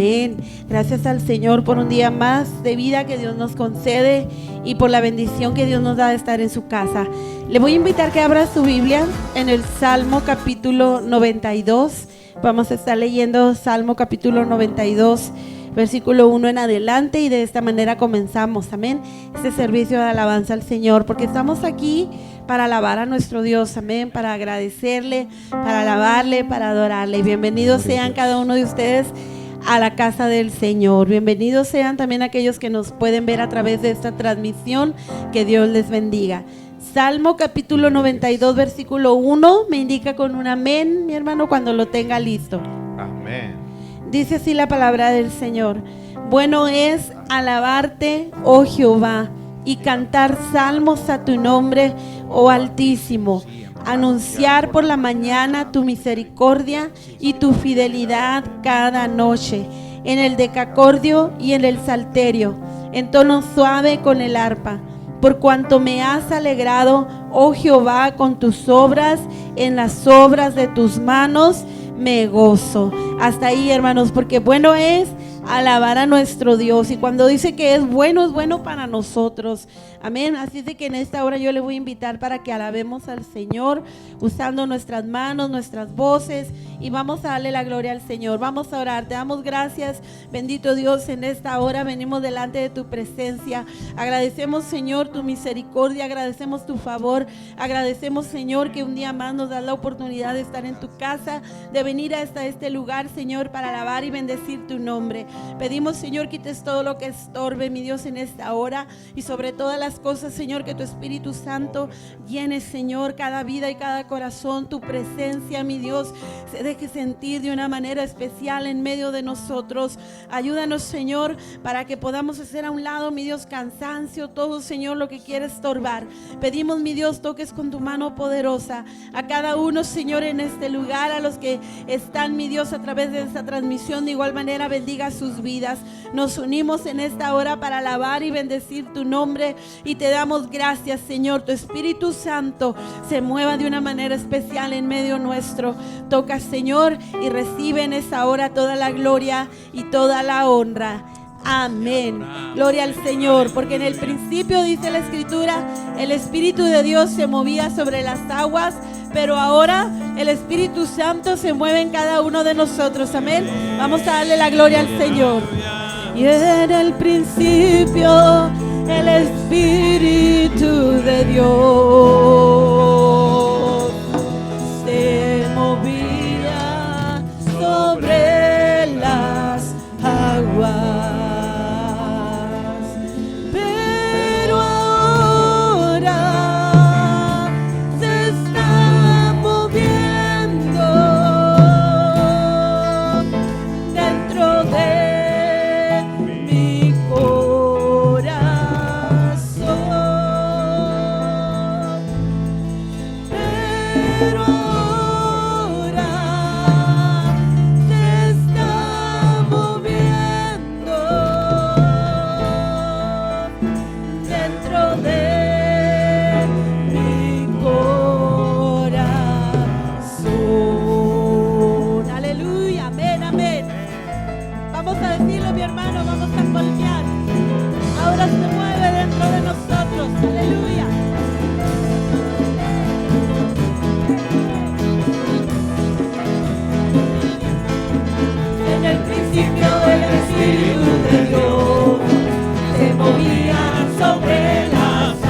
Amén. Gracias al Señor por un día más de vida que Dios nos concede y por la bendición que Dios nos da de estar en su casa. Le voy a invitar que abra su Biblia en el Salmo capítulo 92. Vamos a estar leyendo Salmo capítulo 92, versículo 1 en adelante, y de esta manera comenzamos, amén, este servicio de alabanza al Señor, porque estamos aquí para alabar a nuestro Dios, amén, para agradecerle, para alabarle, para adorarle. Bienvenidos sean cada uno de ustedes a la casa del Señor. Bienvenidos sean también aquellos que nos pueden ver a través de esta transmisión. Que Dios les bendiga. Salmo capítulo 92, versículo 1, me indica con un amén, mi hermano, cuando lo tenga listo. Amén. Dice así la palabra del Señor: bueno es alabarte, oh Jehová, y cantar salmos a tu nombre, oh Altísimo. Anunciar por la mañana tu misericordia y tu fidelidad cada noche, en el decacordio y en el salterio, en tono suave con el arpa. Por cuanto me has alegrado, oh Jehová, con tus obras, en las obras de tus manos me gozo. Hasta ahí, hermanos, porque bueno es alabar a nuestro Dios, y cuando dice que es bueno para nosotros, amén. Así es de que en esta hora yo le voy a invitar para que alabemos al Señor usando nuestras manos, nuestras voces, y vamos a darle la gloria al Señor. Vamos a orar. Te damos gracias, bendito Dios. En esta hora venimos delante de tu presencia. Agradecemos, Señor, tu misericordia, agradecemos tu favor, agradecemos, Señor, que un día más nos das la oportunidad de estar en tu casa, de venir hasta este lugar, Señor, para alabar y bendecir tu nombre. Pedimos, Señor, quites todo lo que estorbe, mi Dios, en esta hora, y sobre todas las cosas, Señor, que tu Espíritu Santo llene, Señor, cada vida y cada corazón. Tu presencia, mi Dios, se deje sentir de una manera especial en medio de nosotros. Ayúdanos, Señor, para que podamos hacer a un lado, mi Dios, cansancio, todo, Señor, lo que quiere estorbar. Pedimos, mi Dios, toques con tu mano poderosa a cada uno, Señor, en este lugar, a los que están, mi Dios, a través de esta transmisión. De igual manera, bendiga sus vidas. Nos unimos en esta hora para alabar y bendecir tu nombre, y te damos gracias, Señor. Tu Espíritu Santo se mueva de una manera especial en medio nuestro. Toca, Señor, y recibe en esta hora toda la gloria y toda la honra. Amén. Gloria al Señor, porque en el principio, dice la Escritura, el Espíritu de Dios se movía sobre las aguas, pero ahora el Espíritu Santo se mueve en cada uno de nosotros. Amén. Vamos a darle la gloria al Señor. Y en el principio el Espíritu de Dios se movía sobre las aguas. Espíritu de Dios se movía sobre las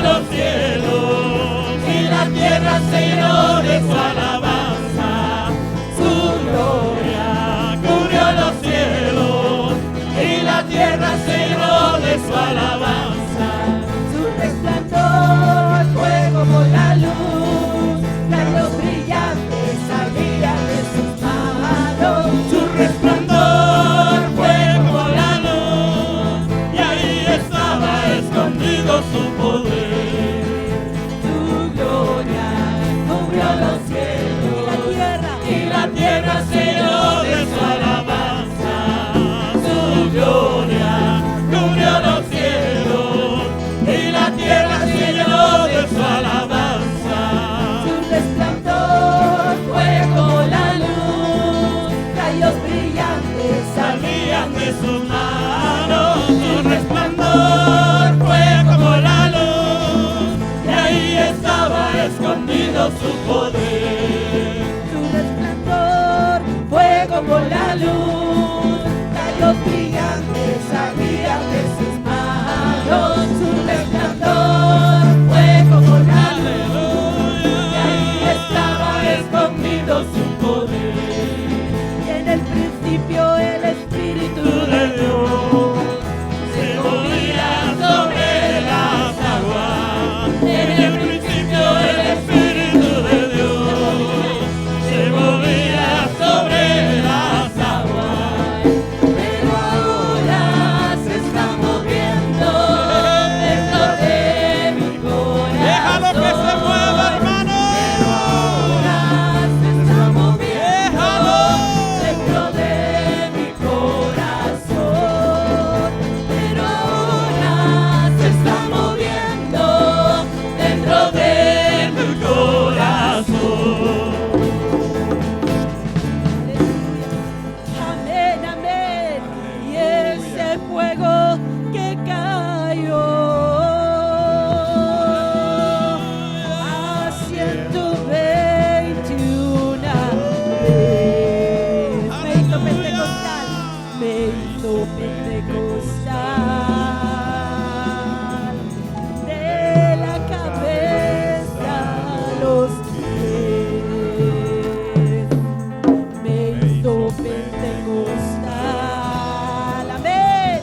los cielos y la tierra se llenó de su alabanza. Su gloria cubrió los cielos y la tierra se llenó de su alabanza. Su resplandor fue como la luz, rayos brillantes salían de sus manos. Su resplandor fue como la luz y ahí estaba escondido su poder. Su gloria cubrió los cielos Y la tierra se llenó de su alabanza. Su gloria cubrió los cielos y la tierra se llenó de su alabanza. Su resplandor fue como la luz, rayos brillantes Salían de sus manos. Su resplandor fue como la luz y ahí estaba escondido su poder. Su resplandor fue como la luz, rayos brillantes salían de sus manos. Su resplandor fue como la luz, y ahí estaba escondido su poder. Y en el principio el Espíritu de Dios Se movía sobre las aguas. En el principio el Espíritu de Dios se movía sobre las aguas. pero ahora se está moviendo dentro de mi corazón. Déjalo que se mueva, hermano. Ahora se está moviendo Déjalo. dentro de mi corazón. Pero ahora se está moviendo dentro de mi Corazón. Amén, amén. Y ese fuego que cayó a 121 vez. Me hizo pentecostal. Me hizo pentecostal. De la cabeza a los pies. Me hizo pentecostal, amén,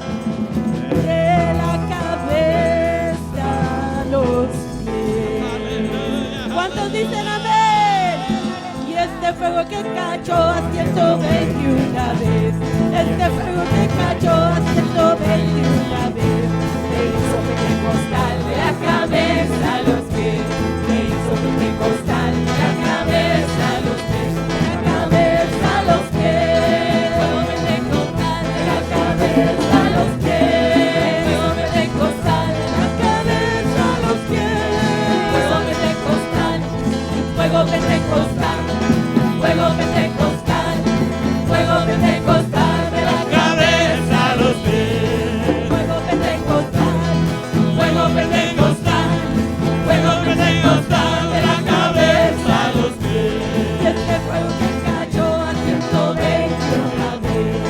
de la cabeza a los pies. ¿Cuántos dicen amén? Y este fuego que cayó a 121 vez, este fuego que cayó a 121 vez, me hizo pentecostal de la cabeza a los pies, me hizo pentecostal de la cabeza a los pies, de la cabeza a los pies, fuego pentecostal de la cabeza a los pies, fuego pentecostal de la cabeza a los pies, fuego pentecostal, fuego pentecostal, fuego pentecostal, fuego pentecostal de la Cabeza a los pies. fuego pentecostal, fuego pentecostal, Fuego pentecostal de la cabeza a los pies. y este fuego que cayó a 121 vez,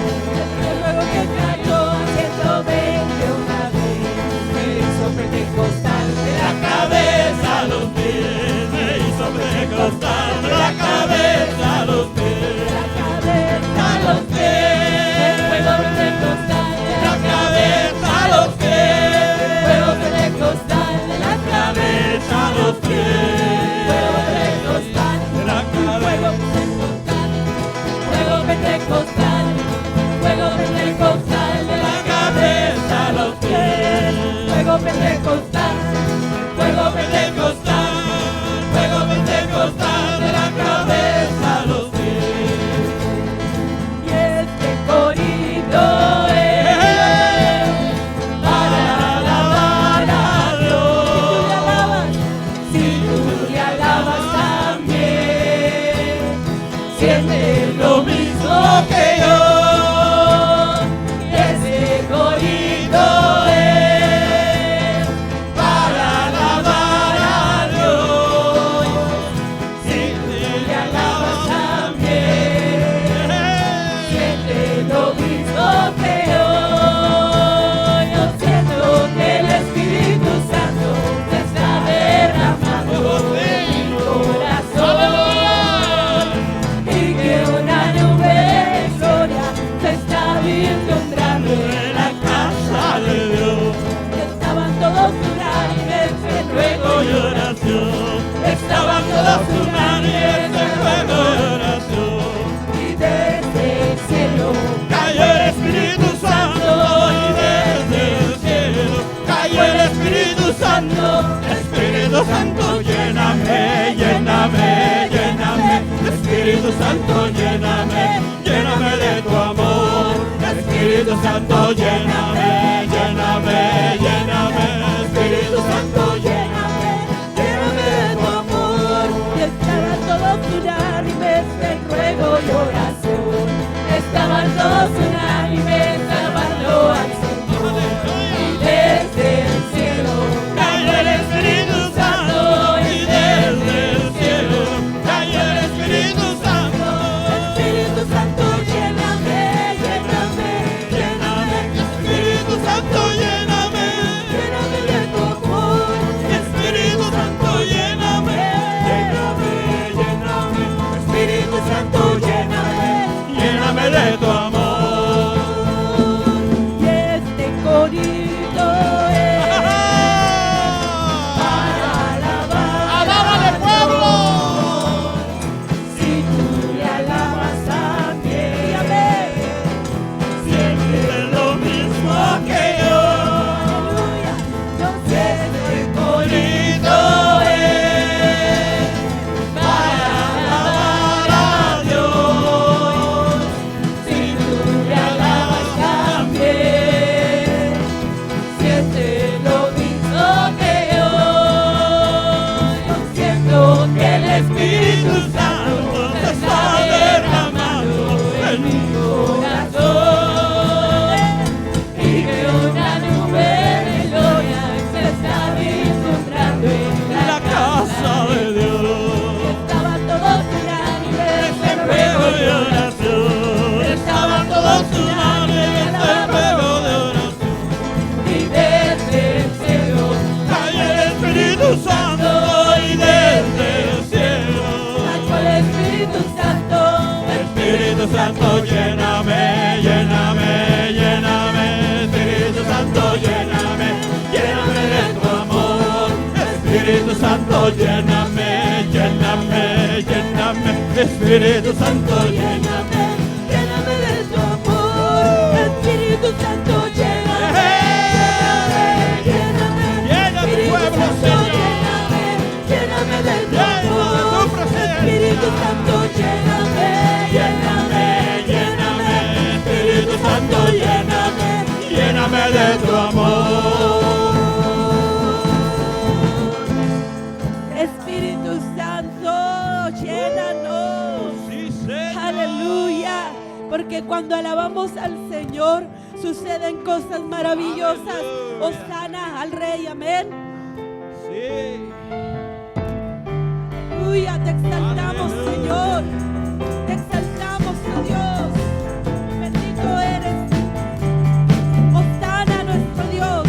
este fuego que cayó a 121 vez, me hizo pentecostal de la Cabeza a los pies. Me hizo pentecostal de la cabeza a los pies. la cabeza a los pies, fuego pentecostal de La cabeza a los pies. fuego pentecostal de la Cabeza a los pies. fuego pentecostal. De la Fuego cabeza. pentecostal, fuego pentecostal, fuego pentecostal de la Cabeza a los pies. fuego pentecostal, unánimes en ruego y oración. Estaban todos unánimes en ruego y oración. Y desde el cielo Cayó el Espíritu Santo y desde el cielo cayó el Espíritu Santo. Espíritu Santo, lléname, lléname, lléname. Espíritu Santo, lléname, lléname de tu amor. Espíritu Santo, lléname, lléname, lléname. Espíritu Santo, lléname, lléname de tu amor. y estaban todos unánimes en ruego y oración. Estaban todos unánimes alabando al Señor. Y desde el cielo Cayó el Espíritu Santo y desde el cielo cayó el Espíritu Santo. Espíritu Santo, lléname, lléname, Lléname, Espíritu Santo, lléname. lléname de tu amor. Espíritu Santo, lléname. Lléname, lléname. Espíritu Santo, lléname. Lléname de tu amor. Y este corito es para alabar. ¡Alábale, pueblo! Si tú le alabas también, amén. Sientes lo mismo que yo. Aleluya, yo sé que el Corito es para alabar a Dios. si tú le alabas también, siente lo mismo que yo. Yo siento que el Espíritu Santo se está derramando en mi corazón y que una nube de gloria se está vislumbrando en la casa de Dios. Estaban todos unánimes En ruego y oración. Estaban todos unánimes en ruego de oración. y desde el cielo Cayó el Espíritu Santo y desde el cielo. cayó el Espíritu Santo. Espíritu Santo, lléname, lléname, lléname. Espíritu Santo, lléname, lléname de tu amor. Espíritu Santo, lléname, lléname, lléname. Espíritu Santo, lléname. Lléname de tu amor, Espíritu Santo, lléname, lléname, Llena tu Espíritu pueblo, Santo, Señor. lléname de tu Llena de tu amor, presencia. Espíritu Santo, lléname, Lléname, lléname, Espíritu Santo, lléname, lléname de tu amor. Espíritu Santo, llénanos. Sí, Señor. Aleluya, porque cuando alabamos al Señor suceden cosas maravillosas. Aleluya. Hosana al Rey, amén. Sí. Aleluya, te exaltamos, Aleluya. Señor. Te exaltamos, oh Dios. Bendito eres. Hosana, nuestro Dios.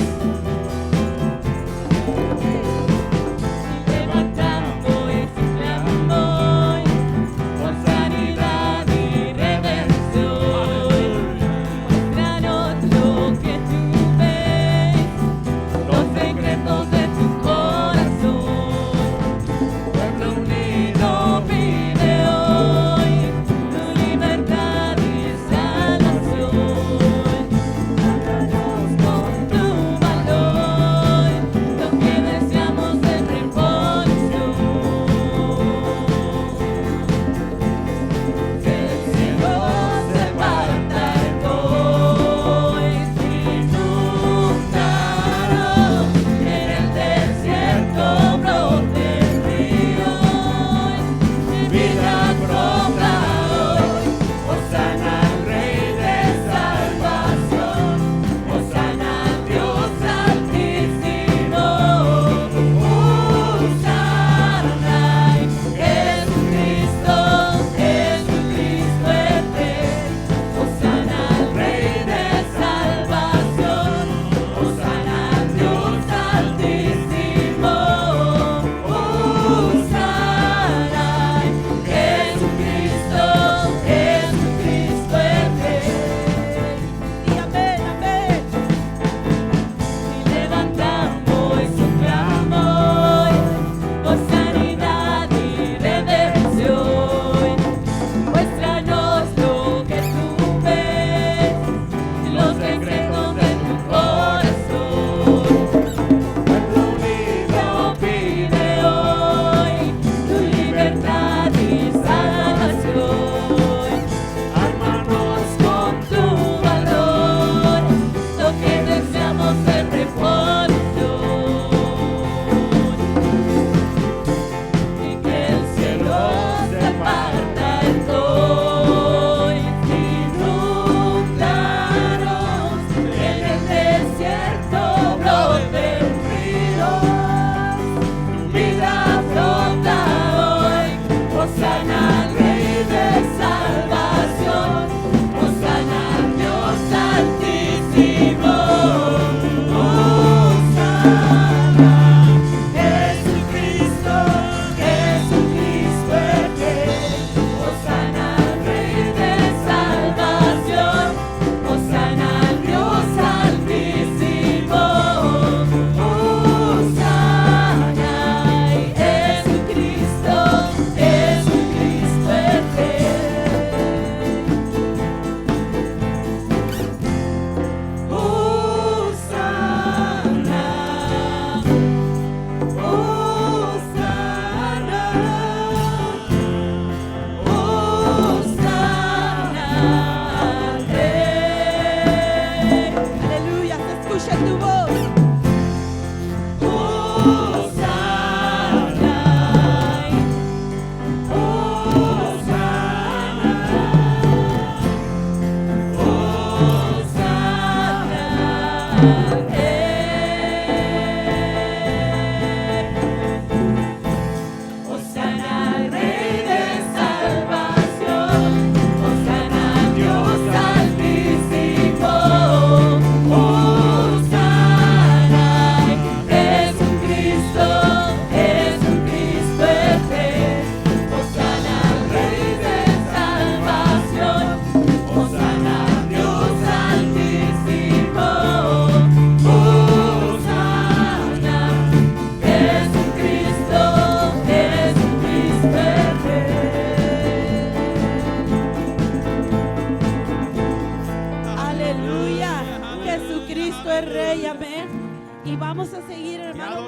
Levantando ese clamor por sanidad y redención. Muéstranos lo que tú ves, los secretos de tu corazón. Pueblo unido pide hoy.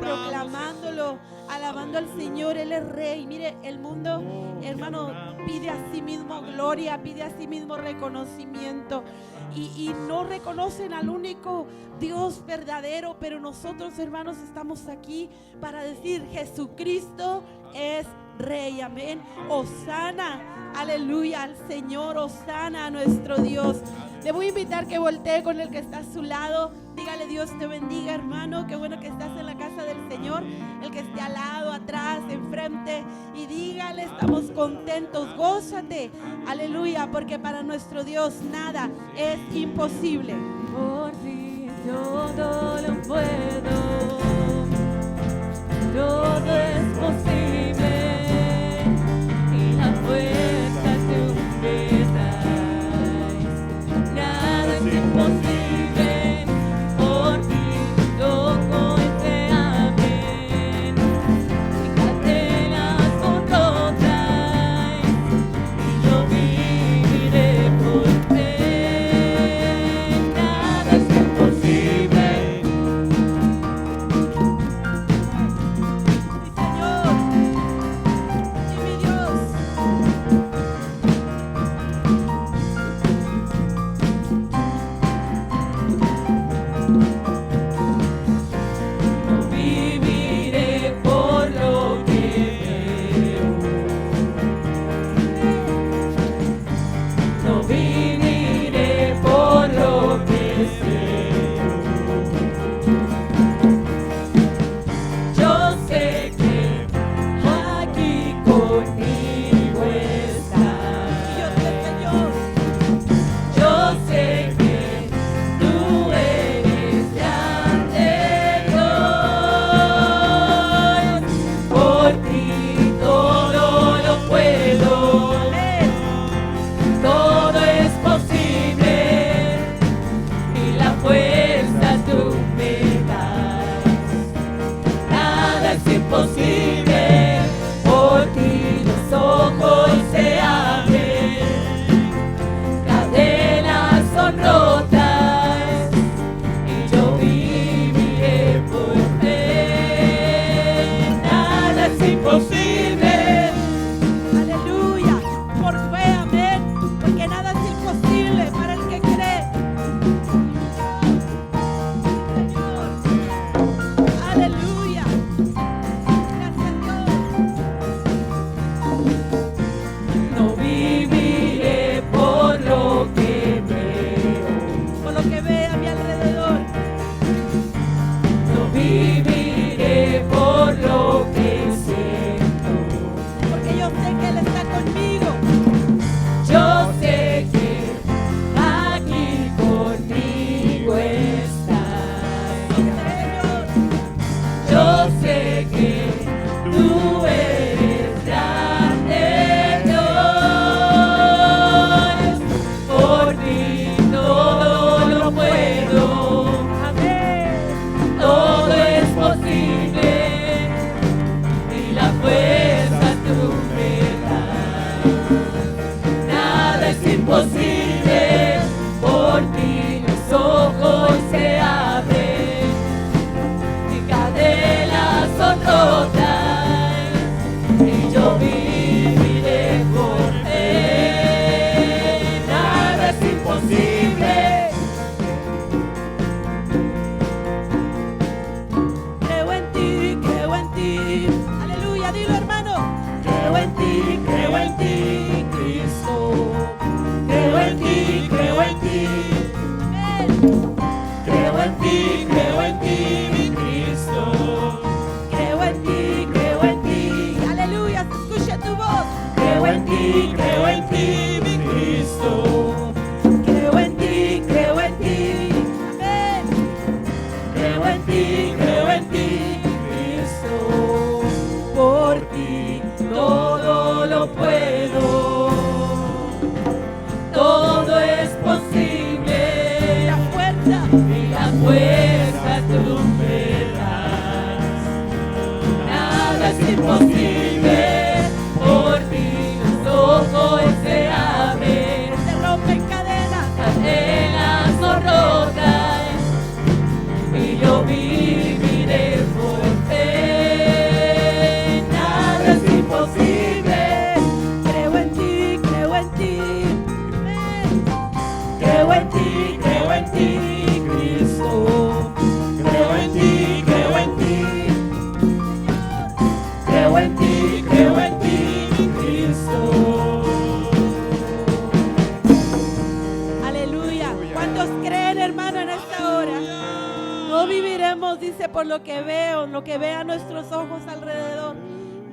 proclamándolo, alabando al Señor. Él es Rey. Mire, el mundo, hermano, pide a sí mismo gloria, pide a sí mismo reconocimiento. Y no reconocen al único Dios verdadero, pero nosotros, hermanos, estamos aquí para decir: Jesucristo es Rey, amén. Hosana, aleluya al Señor, hosana a nuestro Dios. Le voy a invitar que voltee con el que está a su lado. Dígale: Dios te bendiga, hermano. Qué bueno que estás en la casa del Señor. El que esté al lado, atrás, enfrente, y dígale: estamos contentos, gózate, aleluya, porque para nuestro Dios nada es imposible. Por ti todo lo puedo, todo es posible, y la fuerza tú me das. Nada es imposible, por ti toco y se abren, y cadenas son rotas, y yo viviré por fe. Nada es imposible. Mi Señor y mi Dios. Viviré por lo que veo, no viviré por lo que sé. Yo sé que aquí conmigo Y yo estás. sé, Señor, Yo sé que tú eres grande, Dios. Por ti todo lo puedo, todo es posible, y la fuerza tú me das. Nada es imposible, por ti los ojos se abren, cadenas son rotas, y yo viviré por fe. Nada es imposible. aleluya, por fe, amén, porque nada es imposible para el que cree. Señor, aleluya, gracias Dios. No viviré por lo que veo, Por lo que ve a mi alrededor, no viviré por lo que siento. porque yo sé que Él está conmigo. Yo sé que aquí conmigo estás. Señor, Yo sé que tú eres grande, Dios. Por ti todo lo puedo, amén. todo es posible, y la fuerza tú me das. Nada es imposible, por ti los ojos se abren, y cadenas son rotas, y yo viviré por fe. Nada es imposible. Creo en ti, aleluya, dilo hermano. Creo en ti, Cristo. Creo en ti, Amén. creo en ti, mi Cristo. Creo en ti, aleluya, se escucha tu voz. Creo en ti, mi Cristo. Creo en ti, amén. Creo en ti, Cristo. Por ti todo lo puedo, todo es posible, La fuerza, y la fuerza tú me das. Nada es imposible, por ti los ojos se abren, se rompen cadenas. cadenas son rotas, y yo viviré por fe. por lo que veo, lo que vean nuestros ojos alrededor.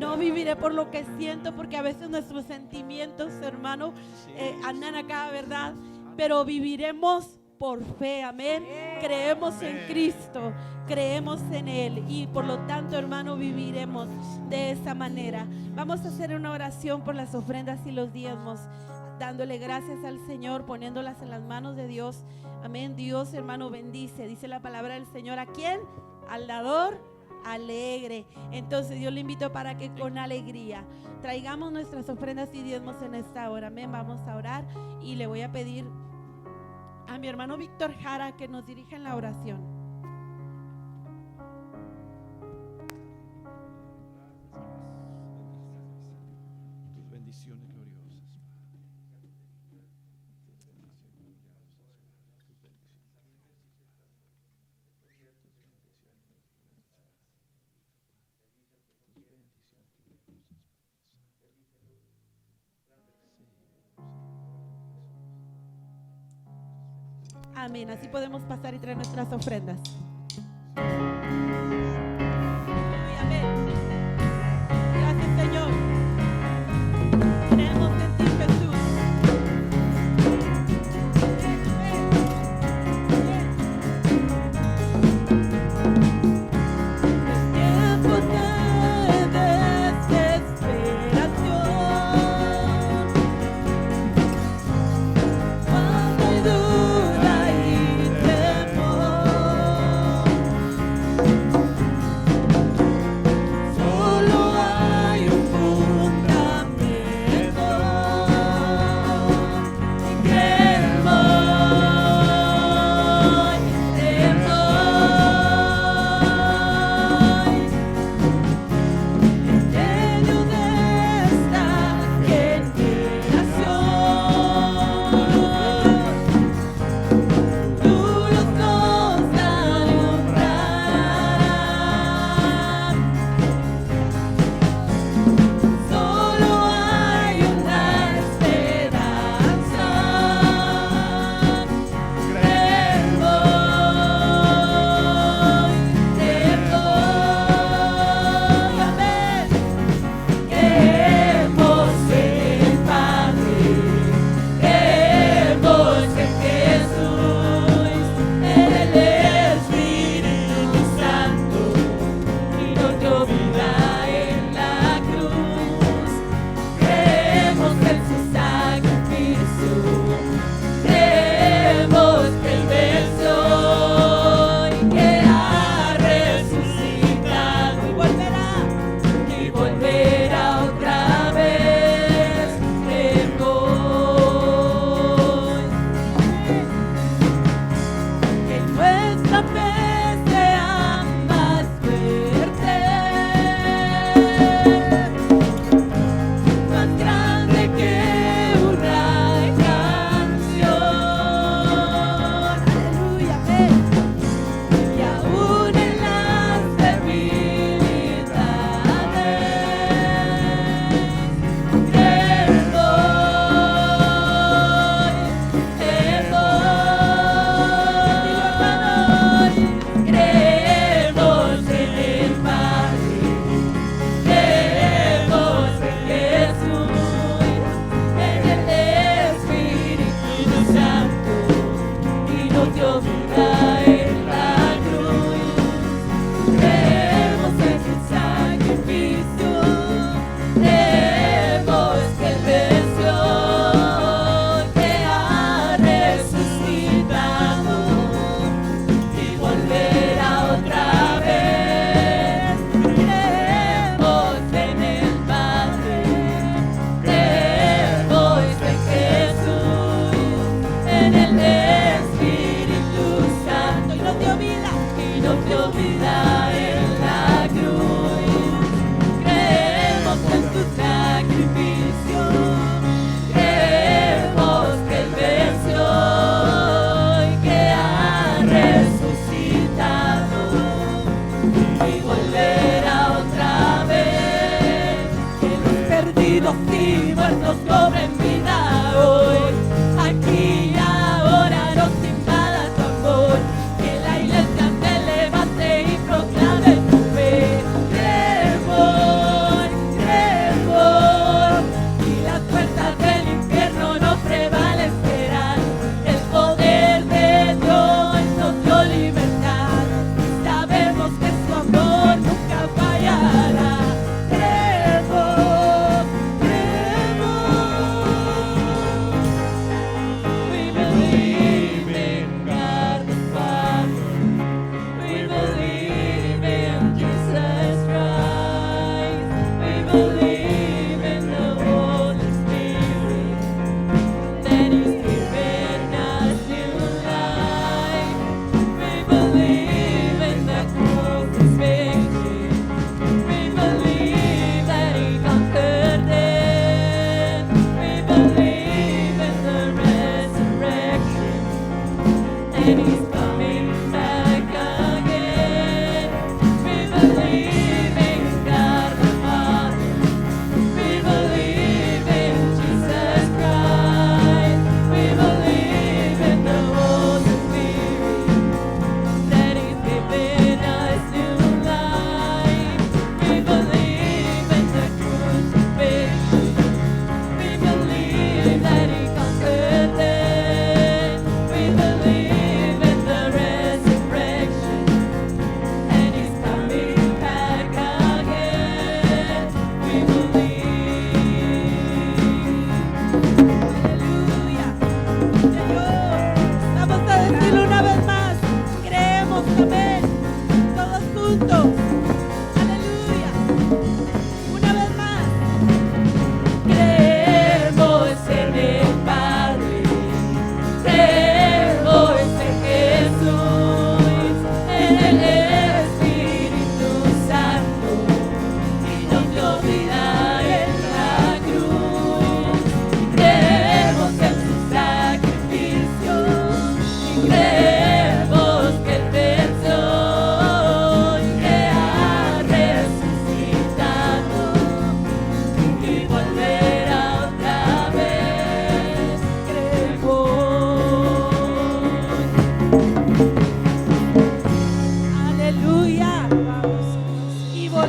No viviré por lo que siento, porque a veces nuestros sentimientos, hermano, andan acá, ¿verdad? Pero viviremos por fe, amén. Creemos en Cristo, creemos en Él y por lo tanto, hermano, viviremos de esa manera. Vamos a hacer una oración por las ofrendas y los diezmos, dándole gracias al Señor, poniéndolas en las manos de Dios. Amén. Dios, hermano, bendice. Dice la palabra del Señor, ¿a quién? Al dador alegre. Entonces yo le invito para que con alegría traigamos nuestras ofrendas y diezmos en esta hora. Amén. Vamos a orar y le voy a pedir a mi hermano Víctor Jara que nos dirija en la oración. Tus bendiciones gloriosas, Amén. Así podemos pasar y traer nuestras ofrendas. Amén. Gracias, Señor. Creemos en ti, Jesús. Tiempos de desesperación, cuando hay duda y temor,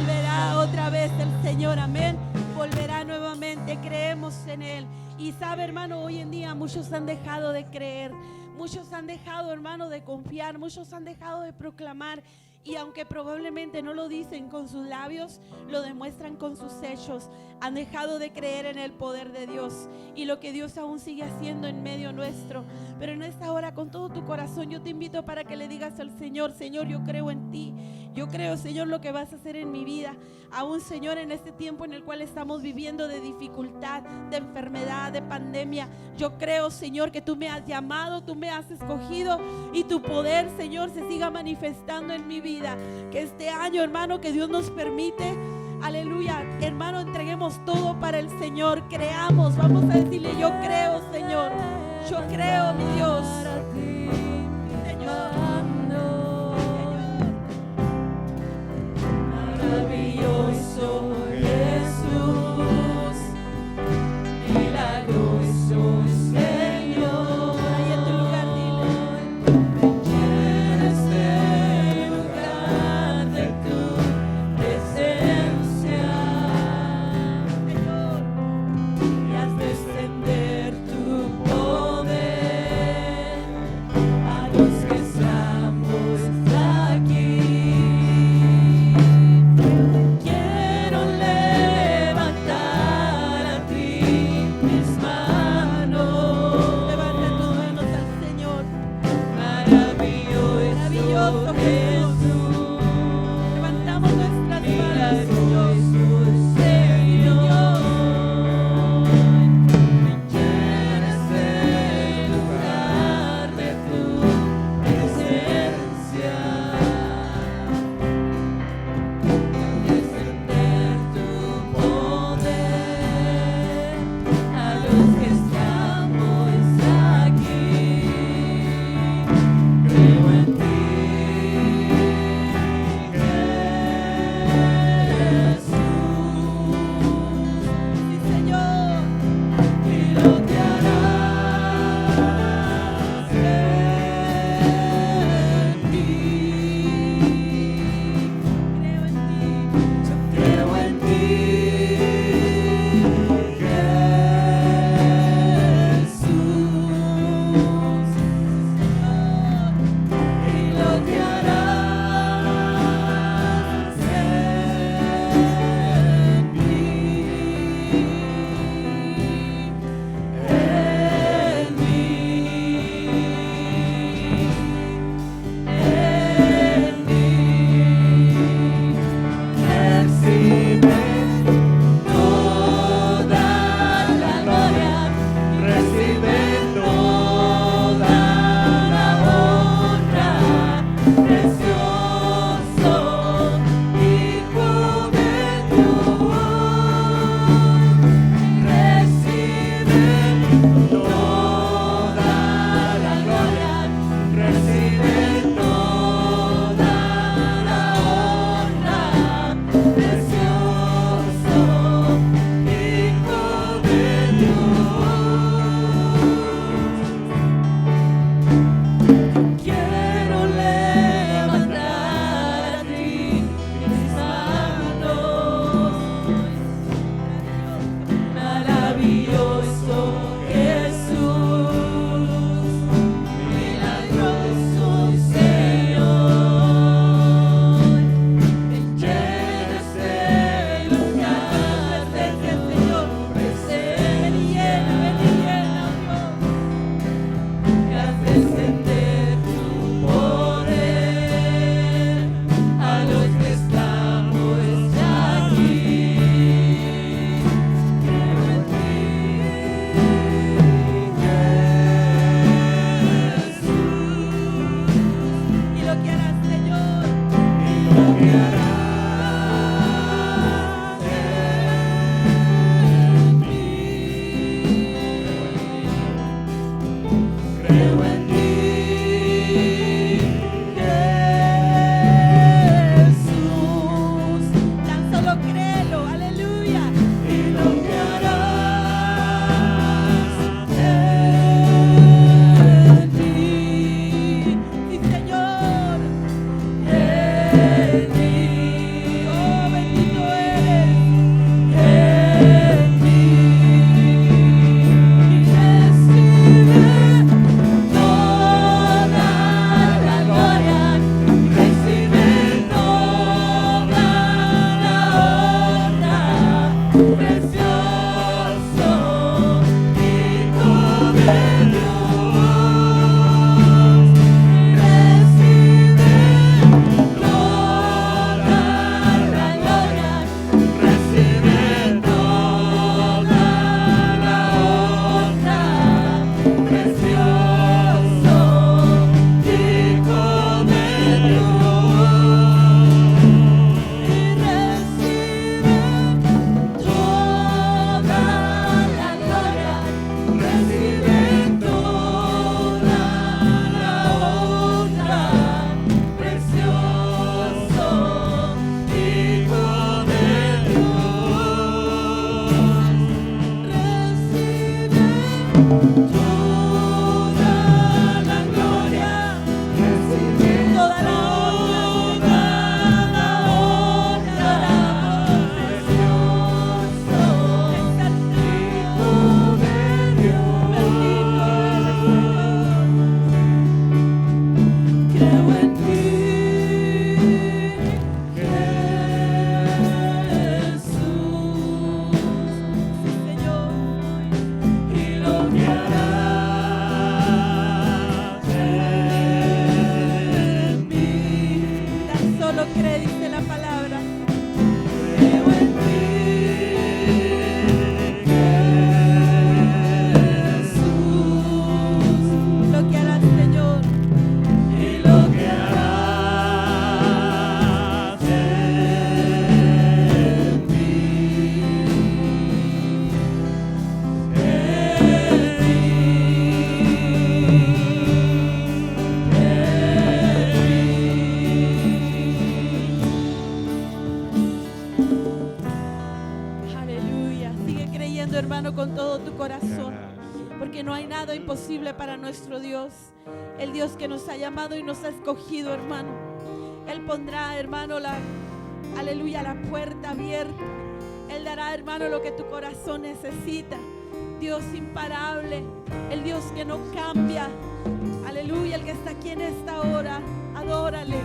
volverá otra vez el Señor, amén. Volverá nuevamente, creemos en Él. Y sabe, hermano, hoy en día muchos han dejado de creer, muchos han dejado, hermano, de confiar, muchos han dejado de proclamar. Y aunque probablemente no lo dicen con sus labios, lo demuestran con sus hechos. Han dejado de creer en el poder de Dios y lo que Dios aún sigue haciendo en medio nuestro. Pero en esta hora, con todo tu corazón, yo te invito para que le digas al Señor: Señor, yo creo en ti. Yo creo, Señor, lo que vas a hacer en mi vida. Aún, Señor, en este tiempo en el cual estamos viviendo de dificultad, de enfermedad, de pandemia, yo creo, Señor, que tú me has llamado, tú me has escogido y tu poder, Señor, se siga manifestando en mi vida. Que este año, hermano, que Dios nos permite, aleluya, hermano, entreguemos todo para el Señor. Creamos, vamos a decirle: yo creo, Señor, yo creo, mi Dios. Señor, maravilloso Jesús, milagroso Señor. ahí en tu lugar, dile: Llena este lugar de tu presencia, Señor, y haz descender tu poder a los que estamos aquí. Quiero levantar a ti mis manos. levanta tus manos al Señor. Maravilloso Maravilloso Jesús, Levantamos nuestras manos, Señor. milagroso Señor, llena este lugar de tu presencia, descender tu poder a los que estamos aquí. Creo en ti, Jesús, Sí, Señor. y lo que harás en mí. Creo en ti. Yo creo en ti, Jesús, y lo que harás en mí, recibe toda la gloria, recibe toda la honra, precioso Hijo de Dios, recibe toda la gloria, recibe toda la honra, precioso creyendo, hermano, con todo tu corazón, porque no hay nada imposible para nuestro Dios. El Dios que nos ha llamado y nos ha escogido, hermano. Él pondrá, hermano, aleluya, la puerta abierta. Él dará, hermano, lo que tu corazón necesita. Dios imparable, el Dios que no cambia. Aleluya, el que está aquí en esta hora. Adórale.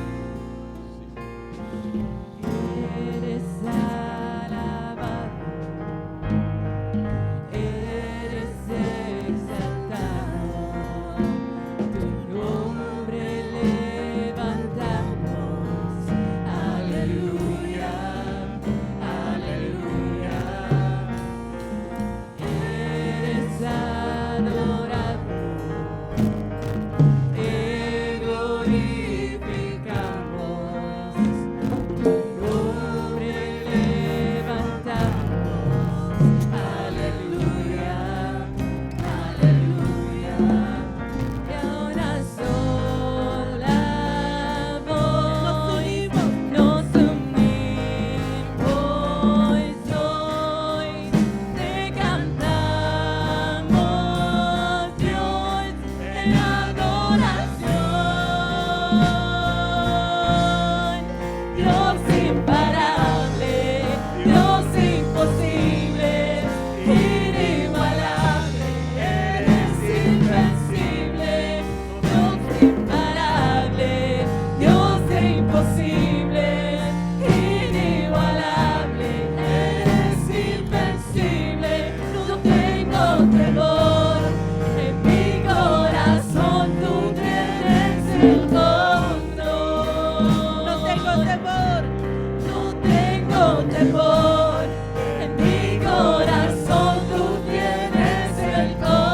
Eres alabado, eres exaltado, tu nombre levantamos. Aleluya, aleluya. Eres adorado, te glorificamos. Tu nombre levantamos. Aleluya, aleluya. Y a una sola voz nos unimos hoy, te cantamos, Dios, en adoración. Dios imparable, Dios imposible, inigualable, eres invencible. Dios imparable, Dios imposible, inigualable, eres invencible. No tengo temor, en mi corazón tú tienes el control. No tengo temor. No tengo temor, en mi corazón tú tienes el control.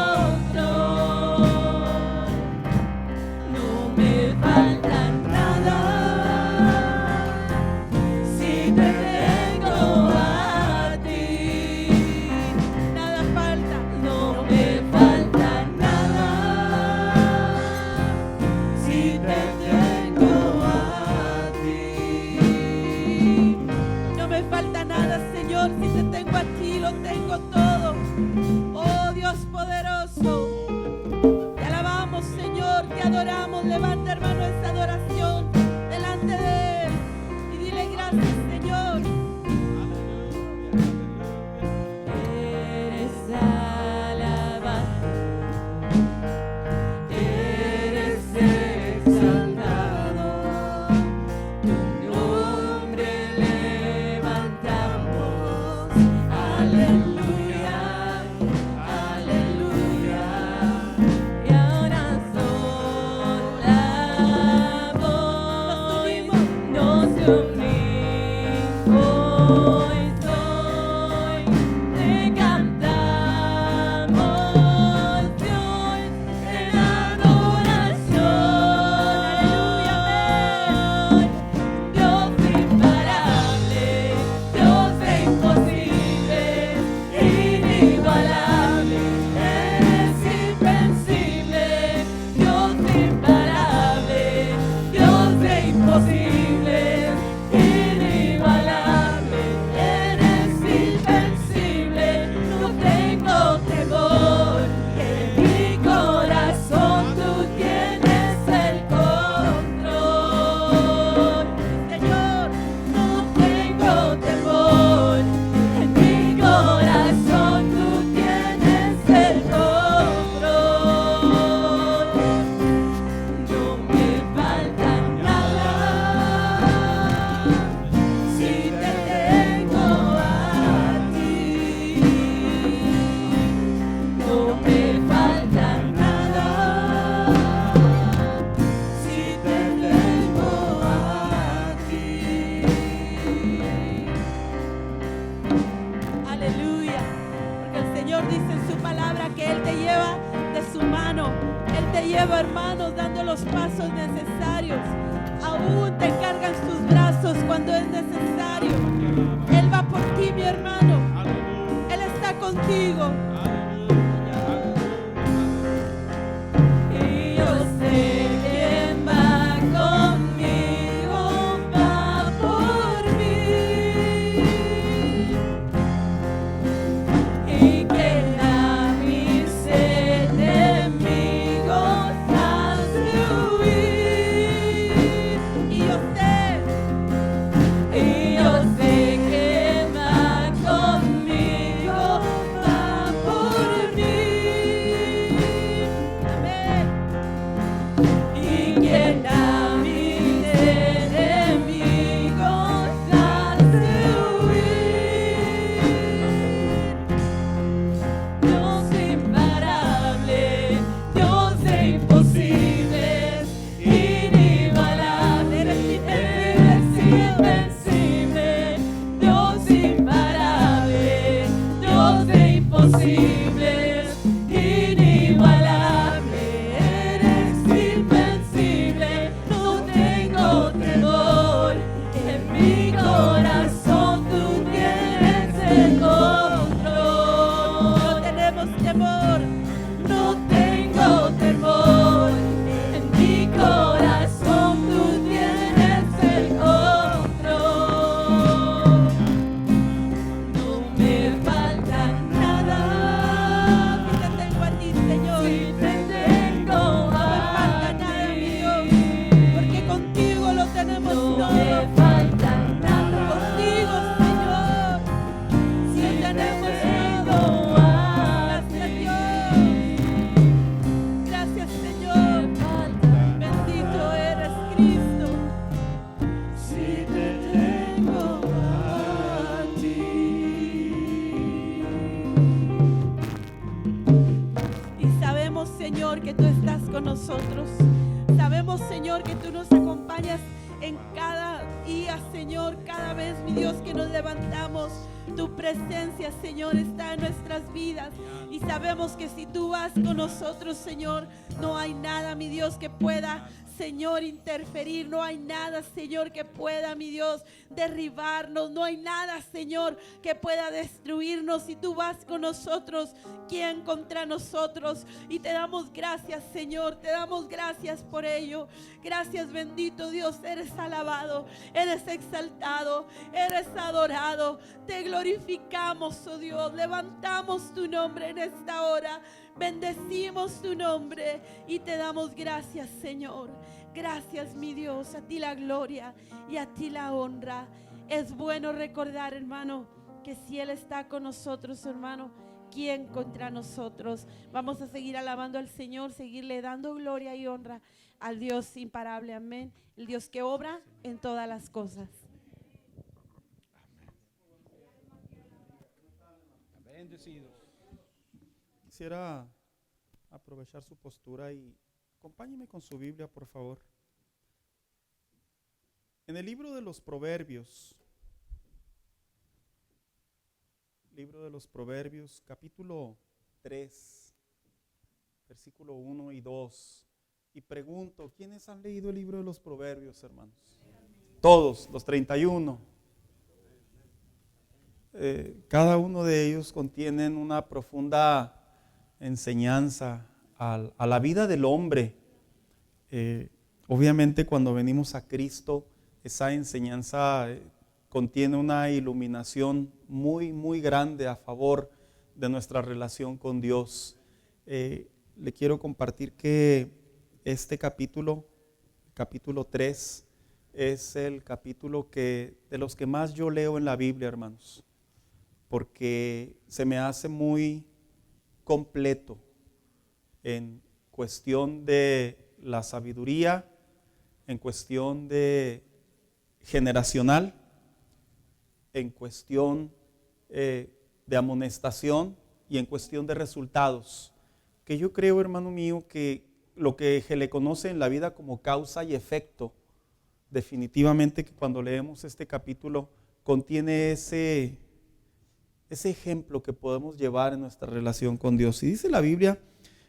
No me falta nada, si te tengo a ti. Nada falta. No me falta nada, si te tengo a ti. No me falta nada, Señor. Si te tengo aquí, lo tengo todo. Oh Dios poderoso. Te alabamos, Señor. Te adoramos. Levanta, hermano, esta adoración delante de Él. Y dile gracias, Señor. Eres alabado, eres exaltado, tu nombre levantamos. Aleluya, aleluya. Y a una sola voz nos unimos hoy, te cantamos, Dios, en adoración. Dios imparable, Dios imposible, inigualable, eres invencible. Dios imparable, Dios imposible, inigualable, eres invencible. No tengo temor, en mi corazón tú tienes el control. Señor, no tengo temor, en mi corazón tú tienes el control. No me falta nada, si te tengo a ti. No me falta nada, si te tengo a ti. Aleluya. Porque el Señor dice en su palabra que Él te lleva de su mano. Él te lleva, hermanos, dando los pasos necesarios. Aún te cargan sus brazos cuando es necesario. Él va por ti, mi hermano. Él está contigo. Y yo sé quién va conmigo, va por mí. Y estás con nosotros. Sabemos, Señor, que tú nos acompañas en cada día, Señor, cada vez, mi Dios, que nos levantamos. Tu presencia, Señor, está en nuestras vidas. Y sabemos que si tú vas con nosotros, Señor, no hay nada, mi Dios, que pueda, Señor, interferir. No hay nada, Señor, que pueda, mi Dios, derribarnos. No hay nada, Señor, que pueda destruirnos. Si tú vas con nosotros, ¿quién contra nosotros? Y te damos gracias, Señor. Te damos gracias por ello. Gracias, bendito Dios. Eres alabado, eres exaltado, eres adorado. Te glorificamos, oh Dios. Levantamos tu nombre en esta hora. Bendecimos tu nombre y te damos gracias, Señor. Gracias, mi Dios. A ti la gloria y a ti la honra. Es bueno recordar, hermano, que si Él está con nosotros, hermano, ¿quién contra nosotros? Vamos a seguir alabando al Señor, seguirle dando gloria y honra al Dios imparable. Amén. El Dios que obra en todas las cosas. Bendecidos. Quisiera aprovechar su postura y acompáñeme con su Biblia, por favor. En el libro de los Proverbios, capítulo 3, versículo 1 y 2. Y pregunto, ¿quiénes han leído el libro de los Proverbios, hermanos? Todos, los 31. Cada uno de ellos contienen una profunda enseñanza a la vida del hombre. Obviamente cuando venimos a Cristo, esa enseñanza contiene una iluminación muy, muy grande a favor de nuestra relación con Dios. Le quiero compartir que este capítulo 3, es el capítulo de los que más yo leo en la Biblia, hermanos, porque se me hace muy completo en cuestión de la sabiduría, en cuestión de generacional, en cuestión de amonestación y en cuestión de resultados, que yo creo, hermano mío, que lo que se le conoce en la vida como causa y efecto, definitivamente que cuando leemos este capítulo contiene ese ejemplo que podemos llevar en nuestra relación con Dios. Y dice la Biblia,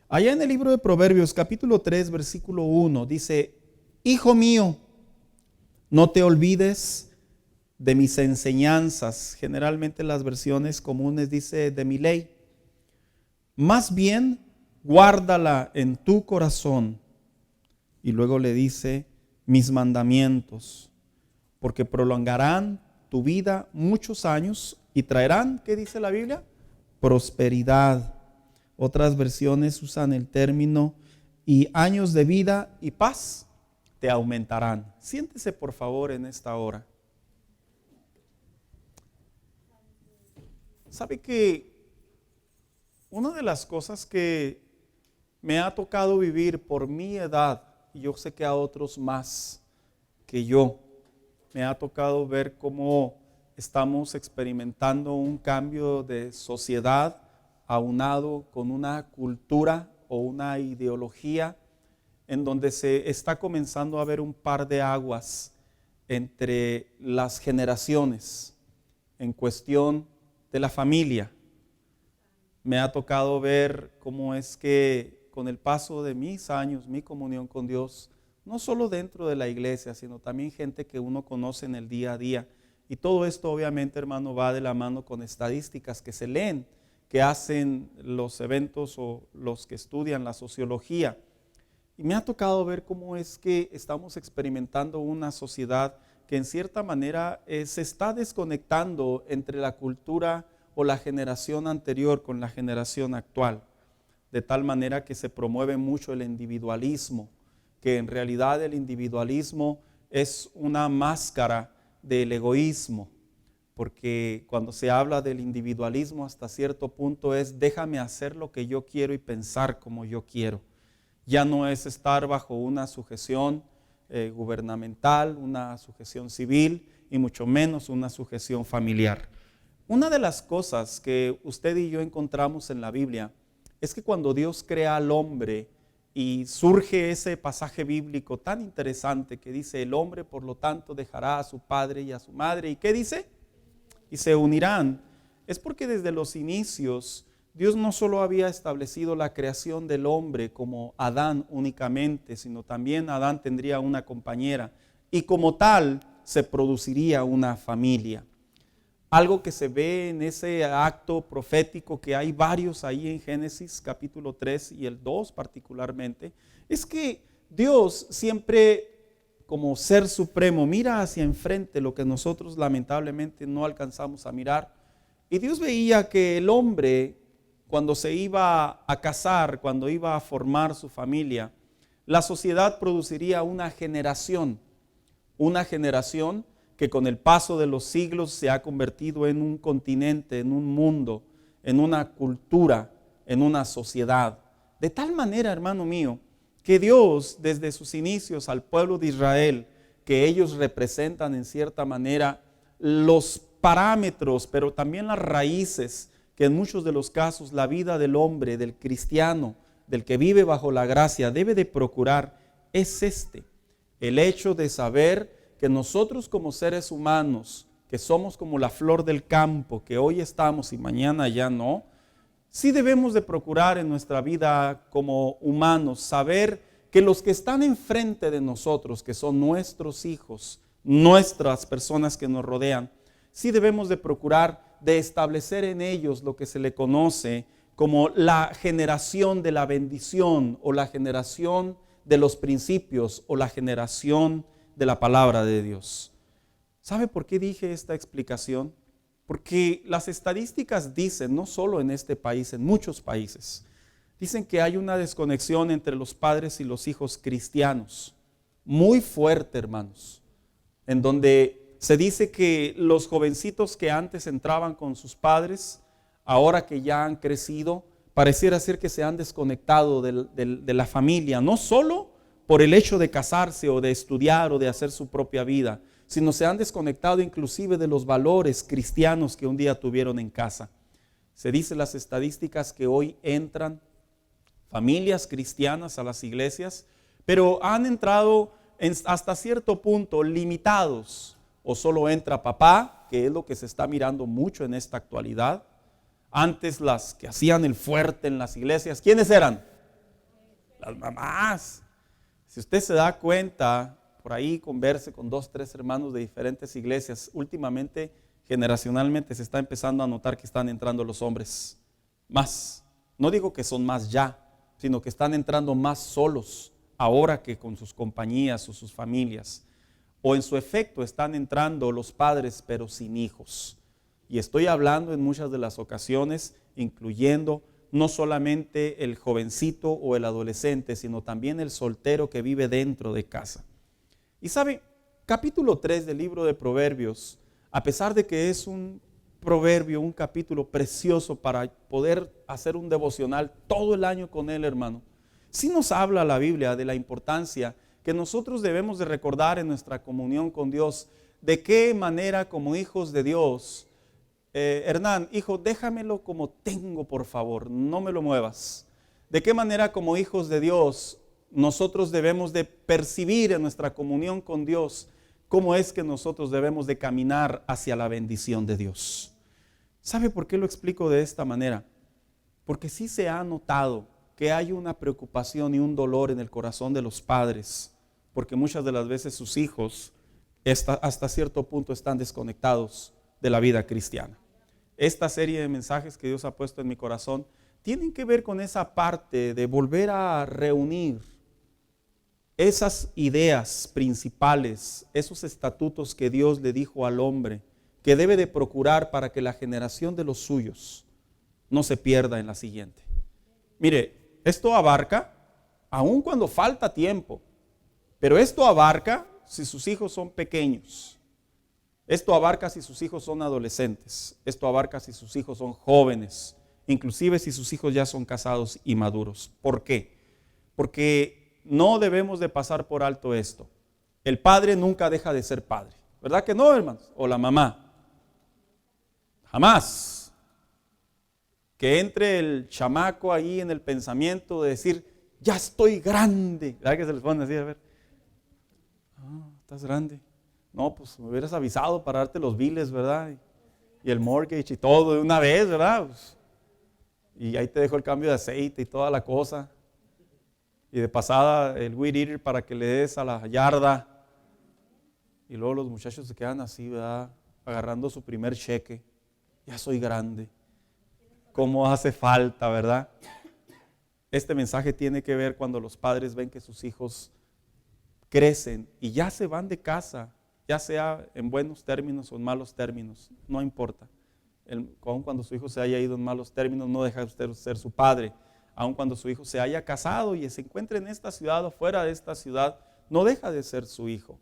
allá en el libro de Proverbios, capítulo 3, versículo 1, dice: Hijo mío, no te olvides de mis enseñanzas. Generalmente las versiones comunes dice de mi ley. Más bien, guárdala en tu corazón. Y luego le dice, mis mandamientos, porque prolongarán tu vida muchos años y traerán, ¿qué dice la Biblia? Prosperidad. Otras versiones usan el término y años de vida y paz te aumentarán. Siéntese por favor en esta hora. ¿Sabe que una de las cosas que me ha tocado vivir por mi edad, y yo sé que a otros más que yo, me ha tocado ver cómo estamos experimentando un cambio de sociedad aunado con una cultura o una ideología en donde se está comenzando a ver un par de aguas entre las generaciones en cuestión de la familia. Me ha tocado ver cómo es que con el paso de mis años, mi comunión con Dios, no solo dentro de la iglesia, sino también gente que uno conoce en el día a día. Y todo esto obviamente, hermano, va de la mano con estadísticas que se leen, que hacen los eventos o los que estudian la sociología. Y me ha tocado ver cómo es que estamos experimentando una sociedad que en cierta manera se está desconectando entre la cultura o la generación anterior con la generación actual, de tal manera que se promueve mucho el individualismo, que en realidad el individualismo es una máscara del egoísmo, porque cuando se habla del individualismo hasta cierto punto es déjame hacer lo que yo quiero y pensar como yo quiero. Ya no es estar bajo una sujeción gubernamental, una sujeción civil y mucho menos una sujeción familiar. Una de las cosas que usted y yo encontramos en la Biblia es que cuando Dios crea al hombre, y surge ese pasaje bíblico tan interesante que dice: el hombre por lo tanto dejará a su padre y a su madre. ¿Y qué dice? Y se unirán. Es porque desde los inicios Dios no solo había establecido la creación del hombre como Adán únicamente, sino también Adán tendría una compañera y como tal se produciría una familia. Algo que se ve en ese acto profético, que hay varios ahí en Génesis capítulo 3 y el 2 particularmente, es que Dios siempre, como ser supremo, mira hacia enfrente lo que nosotros lamentablemente no alcanzamos a mirar. Y Dios veía que el hombre, cuando se iba a casar, cuando iba a formar su familia, la sociedad produciría una generación que con el paso de los siglos se ha convertido en un continente, en un mundo, en una cultura, en una sociedad. De tal manera, hermano mío, que Dios desde sus inicios al pueblo de Israel, que ellos representan en cierta manera los parámetros, pero también las raíces, que en muchos de los casos la vida del hombre, del cristiano, del que vive bajo la gracia, debe de procurar, es el hecho de saber que nosotros como seres humanos, que somos como la flor del campo, que hoy estamos y mañana ya no, sí debemos de procurar en nuestra vida como humanos saber que los que están enfrente de nosotros, que son nuestros hijos, nuestras personas que nos rodean, sí debemos de procurar de establecer en ellos lo que se le conoce como la generación de la bendición, o la generación de los principios, o la generación de la palabra de Dios. ¿Sabe por qué dije esta explicación? Porque las estadísticas dicen, no solo en este país, en muchos países, dicen que hay una desconexión entre los padres y los hijos cristianos, muy fuerte, hermanos, en donde se dice que los jovencitos que antes entraban con sus padres, ahora que ya han crecido, pareciera ser que se han desconectado de la familia, no solo por el hecho de casarse o de estudiar o de hacer su propia vida, sino se han desconectado inclusive de los valores cristianos que un día tuvieron en casa. Se dice las estadísticas que hoy entran familias cristianas a las iglesias, pero han entrado hasta cierto punto limitados. O solo entra papá, que es lo que se está mirando mucho en esta actualidad. Antes las que hacían el fuerte en las iglesias, ¿quiénes eran? Las mamás. Si usted se da cuenta, por ahí converse con 2, 3 hermanos de diferentes iglesias, últimamente, generacionalmente, se está empezando a notar que están entrando los hombres más. No digo que son más ya, sino que están entrando más solos ahora que con sus compañías o sus familias. O en su efecto están entrando los padres pero sin hijos. Y estoy hablando en muchas de las ocasiones, incluyendo no solamente el jovencito o el adolescente, sino también el soltero que vive dentro de casa. Y sabe, capítulo 3 del libro de Proverbios, a pesar de que es un proverbio, un capítulo precioso para poder hacer un devocional todo el año con él, hermano, sí nos habla la Biblia de la importancia que nosotros debemos de recordar en nuestra comunión con Dios, de qué manera como hijos de Dios, Hernán, hijo, déjamelo como tengo, por favor, no me lo muevas. De qué manera como hijos de Dios nosotros debemos de percibir en nuestra comunión con Dios cómo es que nosotros debemos de caminar hacia la bendición de Dios. ¿Sabe por qué lo explico de esta manera? Porque sí se ha notado que hay una preocupación y un dolor en el corazón de los padres, porque muchas de las veces sus hijos hasta cierto punto están desconectados de la vida cristiana. Esta serie de mensajes que Dios ha puesto en mi corazón tienen que ver con esa parte de volver a reunir esas ideas principales, esos estatutos que Dios le dijo al hombre que debe de procurar para que la generación de los suyos no se pierda en la siguiente. Mire, esto abarca, aun cuando falta tiempo, pero esto abarca si sus hijos son pequeños, esto abarca si sus hijos son adolescentes, esto abarca si sus hijos son jóvenes, inclusive si sus hijos ya son casados y maduros. ¿Por qué? Porque no debemos de pasar por alto esto. El padre nunca deja de ser padre, ¿verdad que no, hermanos? O la mamá. Jamás. Que entre el chamaco ahí en el pensamiento de decir, ya estoy grande. ¿Verdad que se les pone así? A ver, estás grande. No, pues me hubieras avisado para darte los biles, ¿verdad? Y el mortgage y todo de una vez, ¿verdad? Pues, y ahí te dejo el cambio de aceite y toda la cosa. Y de pasada el weed eater para que le des a la yarda. Y luego los muchachos se quedan así, ¿verdad? Agarrando su primer cheque. Ya soy grande. ¿Cómo hace falta, verdad? Este mensaje tiene que ver cuando los padres ven que sus hijos crecen y ya se van de casa, ya sea en buenos términos o en malos términos, no importa. Aun cuando su hijo se haya ido en malos términos, no deja de usted ser su padre. Aun cuando su hijo se haya casado y se encuentre en esta ciudad o fuera de esta ciudad, no deja de ser su hijo.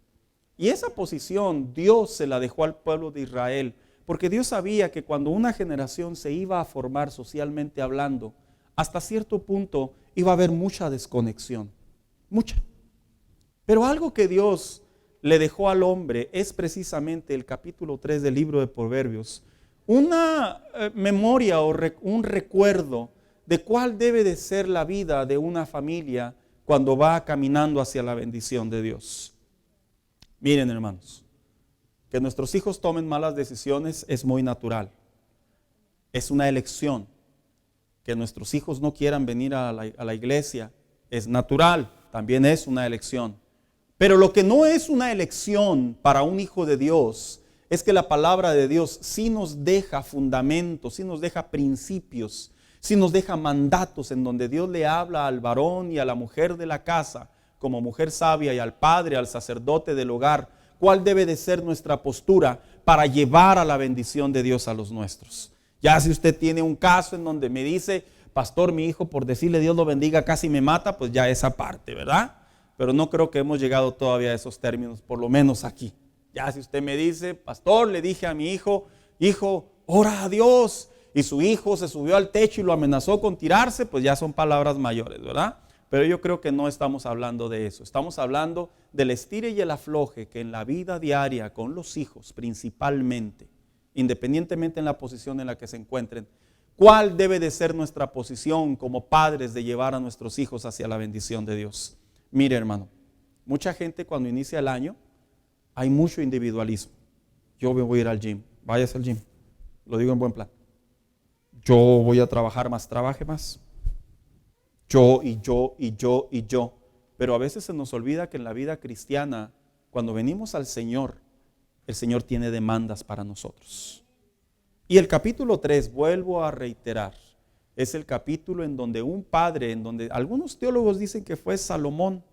Y esa posición Dios se la dejó al pueblo de Israel, porque Dios sabía que cuando una generación se iba a formar socialmente hablando, hasta cierto punto iba a haber mucha desconexión, mucha. Pero algo que Dios le dejó al hombre es precisamente el capítulo 3 del libro de Proverbios, una memoria o un recuerdo de cuál debe de ser la vida de una familia cuando va caminando hacia la bendición de Dios. Miren, hermanos, que nuestros hijos tomen malas decisiones es muy natural. Es una elección. Que nuestros hijos no quieran venir a la iglesia es natural, también es una elección. Pero lo que no es una elección para un hijo de Dios es que la palabra de Dios sí nos deja fundamentos, sí nos deja principios, sí nos deja mandatos en donde Dios le habla al varón y a la mujer de la casa como mujer sabia y al padre, al sacerdote del hogar, cuál debe de ser nuestra postura para llevar a la bendición de Dios a los nuestros. Ya si usted tiene un caso en donde me dice, pastor, mi hijo por decirle Dios lo bendiga casi me mata, pues ya esa parte, ¿verdad? Pero no creo que hemos llegado todavía a esos términos, por lo menos aquí. Ya si usted me dice, pastor, le dije a mi hijo, ora a Dios, y su hijo se subió al techo y lo amenazó con tirarse, pues ya son palabras mayores, ¿verdad? Pero yo creo que no estamos hablando de eso. Estamos hablando del estire y el afloje que en la vida diaria con los hijos principalmente, independientemente en la posición en la que se encuentren, ¿cuál debe de ser nuestra posición como padres de llevar a nuestros hijos hacia la bendición de Dios? Mire, hermano, mucha gente cuando inicia el año hay mucho individualismo. Yo voy a ir al gym, váyase al gym, lo digo en buen plan. Yo voy a trabajar más, trabaje más. Yo y yo y yo y yo. Pero a veces se nos olvida que en la vida cristiana, cuando venimos al Señor, el Señor tiene demandas para nosotros. Y el capítulo 3, vuelvo a reiterar, es el capítulo en donde un padre, en donde algunos teólogos dicen que fue Salomón,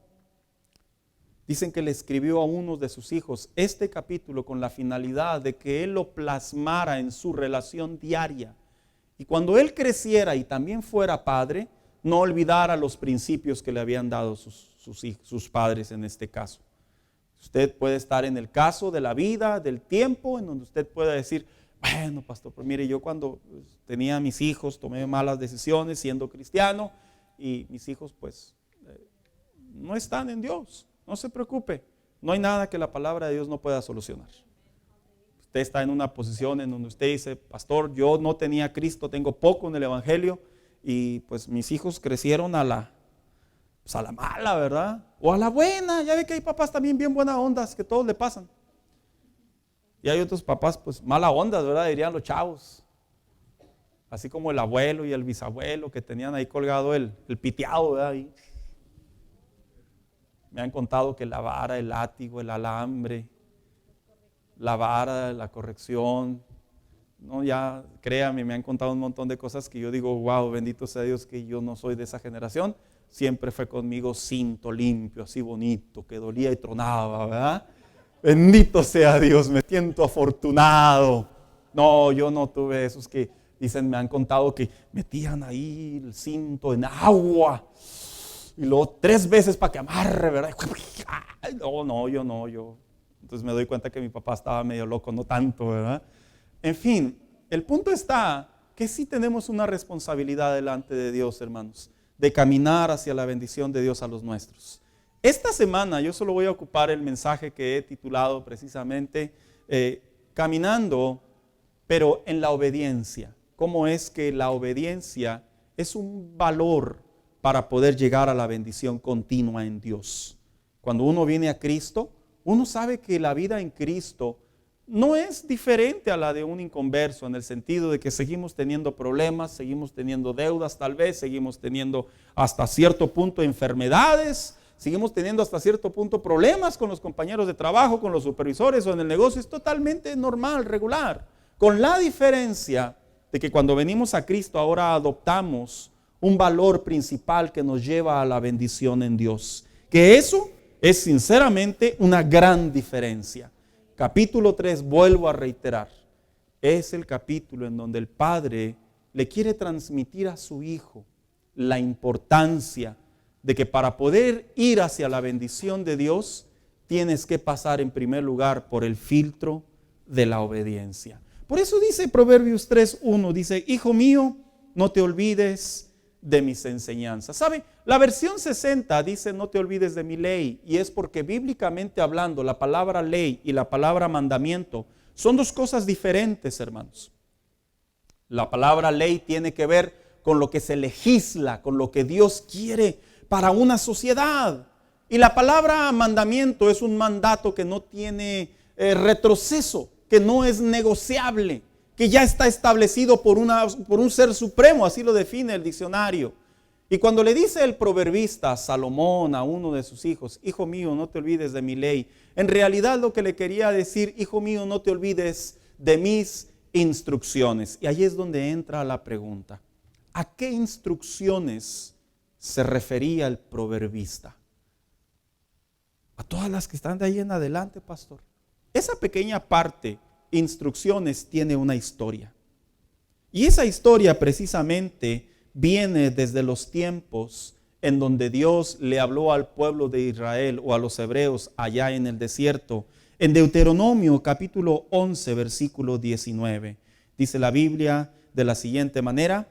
dicen que le escribió a uno de sus hijos este capítulo con la finalidad de que él lo plasmara en su relación diaria. Y cuando él creciera y también fuera padre, no olvidara los principios que le habían dado sus padres en este caso. Usted puede estar en el caso de la vida, del tiempo, en donde usted pueda decir, bueno, pastor, pues mire, yo cuando tenía a mis hijos tomé malas decisiones siendo cristiano y mis hijos pues no están en Dios. No se preocupe, no hay nada que la palabra de Dios no pueda solucionar. Usted está en una posición en donde usted dice, pastor, yo no tenía a Cristo, tengo poco en el evangelio y pues mis hijos crecieron a la mala, ¿verdad? O a la buena. Ya ve que hay papás también bien buena ondas que todos le pasan. Y hay otros papás pues mala onda, ¿verdad? Dirían los chavos. Así como el abuelo y el bisabuelo que tenían ahí colgado el piteado, ¿verdad? Y me han contado que la vara, el látigo, el alambre, la vara, la corrección. No, ya créame, me han contado un montón de cosas que yo digo, wow, bendito sea Dios que yo no soy de esa generación. Siempre fue conmigo cinto limpio, así bonito, que dolía y tronaba, ¿verdad? Bendito sea Dios, me siento afortunado. No, yo no tuve esos que dicen, me han contado que metían ahí el cinto en agua y luego 3 veces para que amarre, ¿verdad? Yo. Entonces me doy cuenta que mi papá estaba medio loco, no tanto, ¿verdad? En fin, el punto está que sí tenemos una responsabilidad delante de Dios, hermanos, de caminar hacia la bendición de Dios a los nuestros. Esta semana yo solo voy a ocupar el mensaje que he titulado precisamente Caminando, pero en la obediencia. Cómo es que la obediencia es un valor para poder llegar a la bendición continua en Dios. Cuando uno viene a Cristo, uno sabe que la vida en Cristo no es diferente a la de un inconverso, en el sentido de que seguimos teniendo problemas, seguimos teniendo deudas tal vez, seguimos teniendo hasta cierto punto enfermedades, seguimos teniendo hasta cierto punto problemas con los compañeros de trabajo, con los supervisores o en el negocio. Es totalmente normal, regular, con la diferencia de que cuando venimos a Cristo ahora adoptamos un valor principal que nos lleva a la bendición en Dios, que eso es sinceramente una gran diferencia. Capítulo 3, vuelvo a reiterar, es el capítulo en donde el Padre le quiere transmitir a su Hijo la importancia de que para poder ir hacia la bendición de Dios, tienes que pasar en primer lugar por el filtro de la obediencia. Por eso dice Proverbios 3:1, dice: hijo mío, no te olvides de mis enseñanzas. ¿Sabe? La versión 60 dice: no te olvides de mi ley, y es porque bíblicamente hablando la palabra ley y la palabra mandamiento son dos cosas diferentes, hermanos. La palabra ley tiene que ver con lo que se legisla, con lo que Dios quiere para una sociedad, y la palabra mandamiento es un mandato que no tiene retroceso, que no es negociable, que ya está establecido por un ser supremo, así lo define el diccionario. Y cuando le dice el proverbista Salomón a uno de sus hijos: hijo mío, no te olvides de mi ley, en realidad lo que le quería decir: hijo mío, no te olvides de mis instrucciones. Y ahí es donde entra la pregunta: ¿a qué instrucciones se refería el proverbista? A todas las que están de ahí en adelante, pastor. Esa pequeña parte, instrucciones, tiene una historia. Y esa historia precisamente viene desde los tiempos en donde Dios le habló al pueblo de Israel o a los hebreos allá en el desierto. En Deuteronomio capítulo 11 versículo 19 dice la Biblia de la siguiente manera,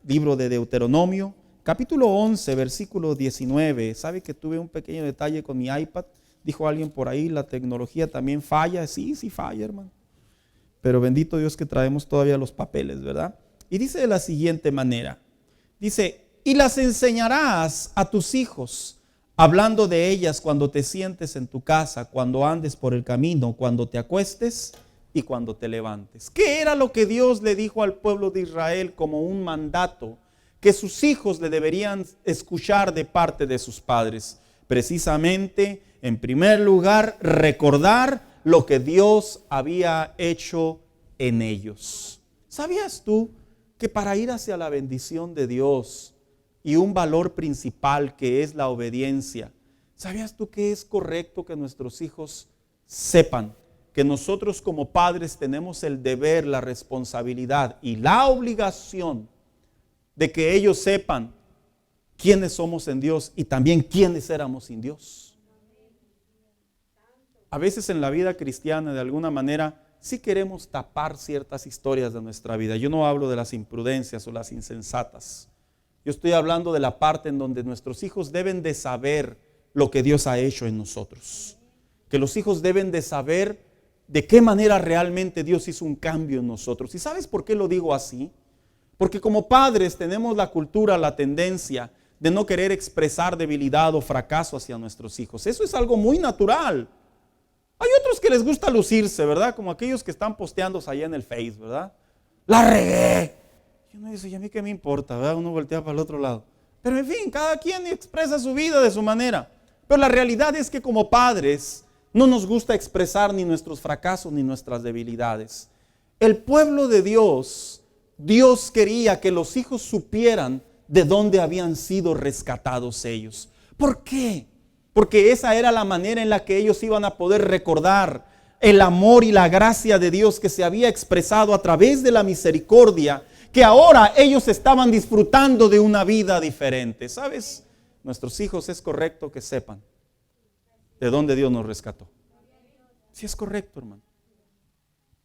libro de Deuteronomio capítulo 11 versículo 19. ¿Sabe que tuve un pequeño detalle con mi iPad? Dijo alguien por ahí: la tecnología también falla. Sí falla, hermano, pero bendito Dios que traemos todavía los papeles, ¿verdad? Y dice de la siguiente manera, dice: y las enseñarás a tus hijos, hablando de ellas cuando te sientes en tu casa, cuando andes por el camino, cuando te acuestes y cuando te levantes. ¿Qué era lo que Dios le dijo al pueblo de Israel como un mandato que sus hijos le deberían escuchar de parte de sus padres? Precisamente, en primer lugar, recordar lo que Dios había hecho en ellos. ¿Sabías tú que para ir hacia la bendición de Dios y un valor principal que es la obediencia, ¿sabías tú que es correcto que nuestros hijos sepan que nosotros como padres tenemos el deber, la responsabilidad y la obligación de que ellos sepan quiénes somos en Dios y también quiénes éramos sin Dios? A veces en la vida cristiana, de alguna manera, sí queremos tapar ciertas historias de nuestra vida. Yo no hablo de las imprudencias o las insensatas. Yo estoy hablando de la parte en donde nuestros hijos deben de saber lo que Dios ha hecho en nosotros. Que los hijos deben de saber de qué manera realmente Dios hizo un cambio en nosotros. ¿Y sabes por qué lo digo así? Porque como padres tenemos la cultura, la tendencia de no querer expresar debilidad o fracaso hacia nuestros hijos. Eso es algo muy natural. Hay otros que les gusta lucirse, ¿verdad? Como aquellos que están posteándose allá en el Face, ¿verdad? ¡La regué! Y uno dice: ¿y a mí qué me importa? ¿Verdad? Uno voltea para el otro lado. Pero en fin, cada quien expresa su vida de su manera. Pero la realidad es que como padres no nos gusta expresar ni nuestros fracasos ni nuestras debilidades. El pueblo de Dios, Dios quería que los hijos supieran de dónde habían sido rescatados ellos. ¿Por qué? Porque esa era la manera en la que ellos iban a poder recordar el amor y la gracia de Dios que se había expresado a través de la misericordia, que ahora ellos estaban disfrutando de una vida diferente. ¿Sabes? Nuestros hijos es correcto que sepan de dónde Dios nos rescató. Sí es correcto, hermano.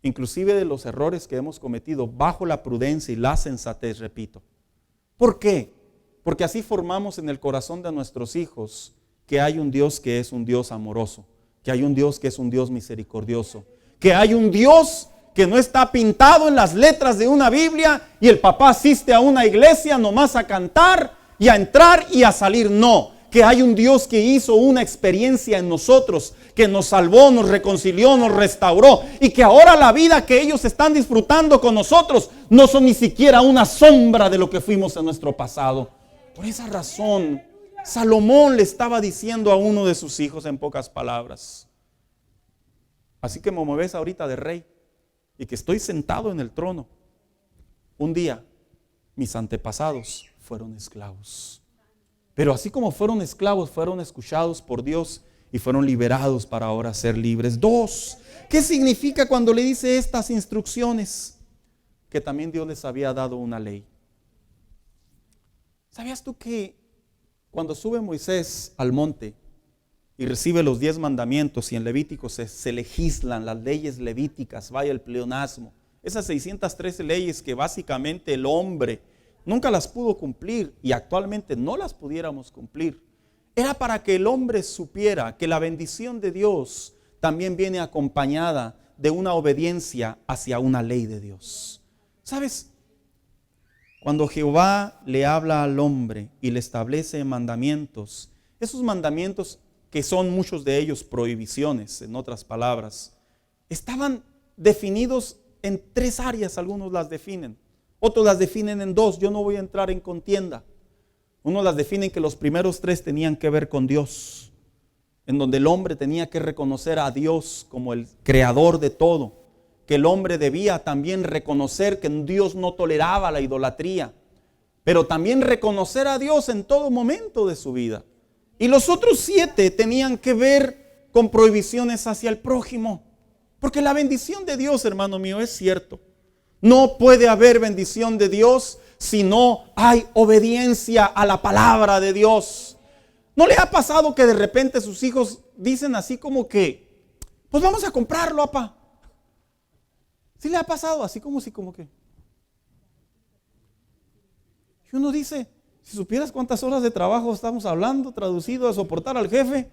Inclusive de los errores que hemos cometido bajo la prudencia y la sensatez, repito. ¿Por qué? Porque así formamos en el corazón de nuestros hijos que hay un Dios que es un Dios amoroso, que hay un Dios que es un Dios misericordioso, que hay un Dios que no está pintado en las letras de una Biblia y el papá asiste a una iglesia nomás a cantar y a entrar y a salir. No, que hay un Dios que hizo una experiencia en nosotros, que nos salvó, nos reconcilió, nos restauró, y que ahora la vida que ellos están disfrutando con nosotros no son ni siquiera una sombra de lo que fuimos en nuestro pasado. Por esa razón, Salomón le estaba diciendo a uno de sus hijos en pocas palabras: así que me ves ahorita de rey y que estoy sentado en el trono, un día mis antepasados fueron esclavos. Pero así como fueron esclavos, fueron escuchados por Dios y fueron liberados para ahora ser libres. 2. ¿Qué significa cuando le dice estas instrucciones? Que también Dios les había dado una ley. ¿Sabías tú que cuando sube Moisés al monte y recibe los 10 mandamientos, y en Levítico se legislan las leyes levíticas, vaya el pleonasmo, esas 613 leyes que básicamente el hombre nunca las pudo cumplir y actualmente no las pudiéramos cumplir, era para que el hombre supiera que la bendición de Dios también viene acompañada de una obediencia hacia una ley de Dios. ¿Sabes? Cuando Jehová le habla al hombre y le establece mandamientos, esos mandamientos, que son muchos de ellos prohibiciones, en otras palabras, estaban definidos en 3 áreas. Algunos las definen, otros las definen en 2. Yo no voy a entrar en contienda. Unos las definen que los primeros 3 tenían que ver con Dios, en donde el hombre tenía que reconocer a Dios como el creador de todo, que el hombre debía también reconocer que Dios no toleraba la idolatría, pero también reconocer a Dios en todo momento de su vida. Y los otros 7 tenían que ver con prohibiciones hacia el prójimo, porque la bendición de Dios, hermano mío, es cierto. No puede haber bendición de Dios si no hay obediencia a la palabra de Dios. ¿No le ha pasado que de repente sus hijos dicen así como que, pues vamos a comprarlo, papá? ¿Sí le ha pasado así como que? Y uno dice, si supieras cuántas horas de trabajo estamos hablando, traducido a soportar al jefe.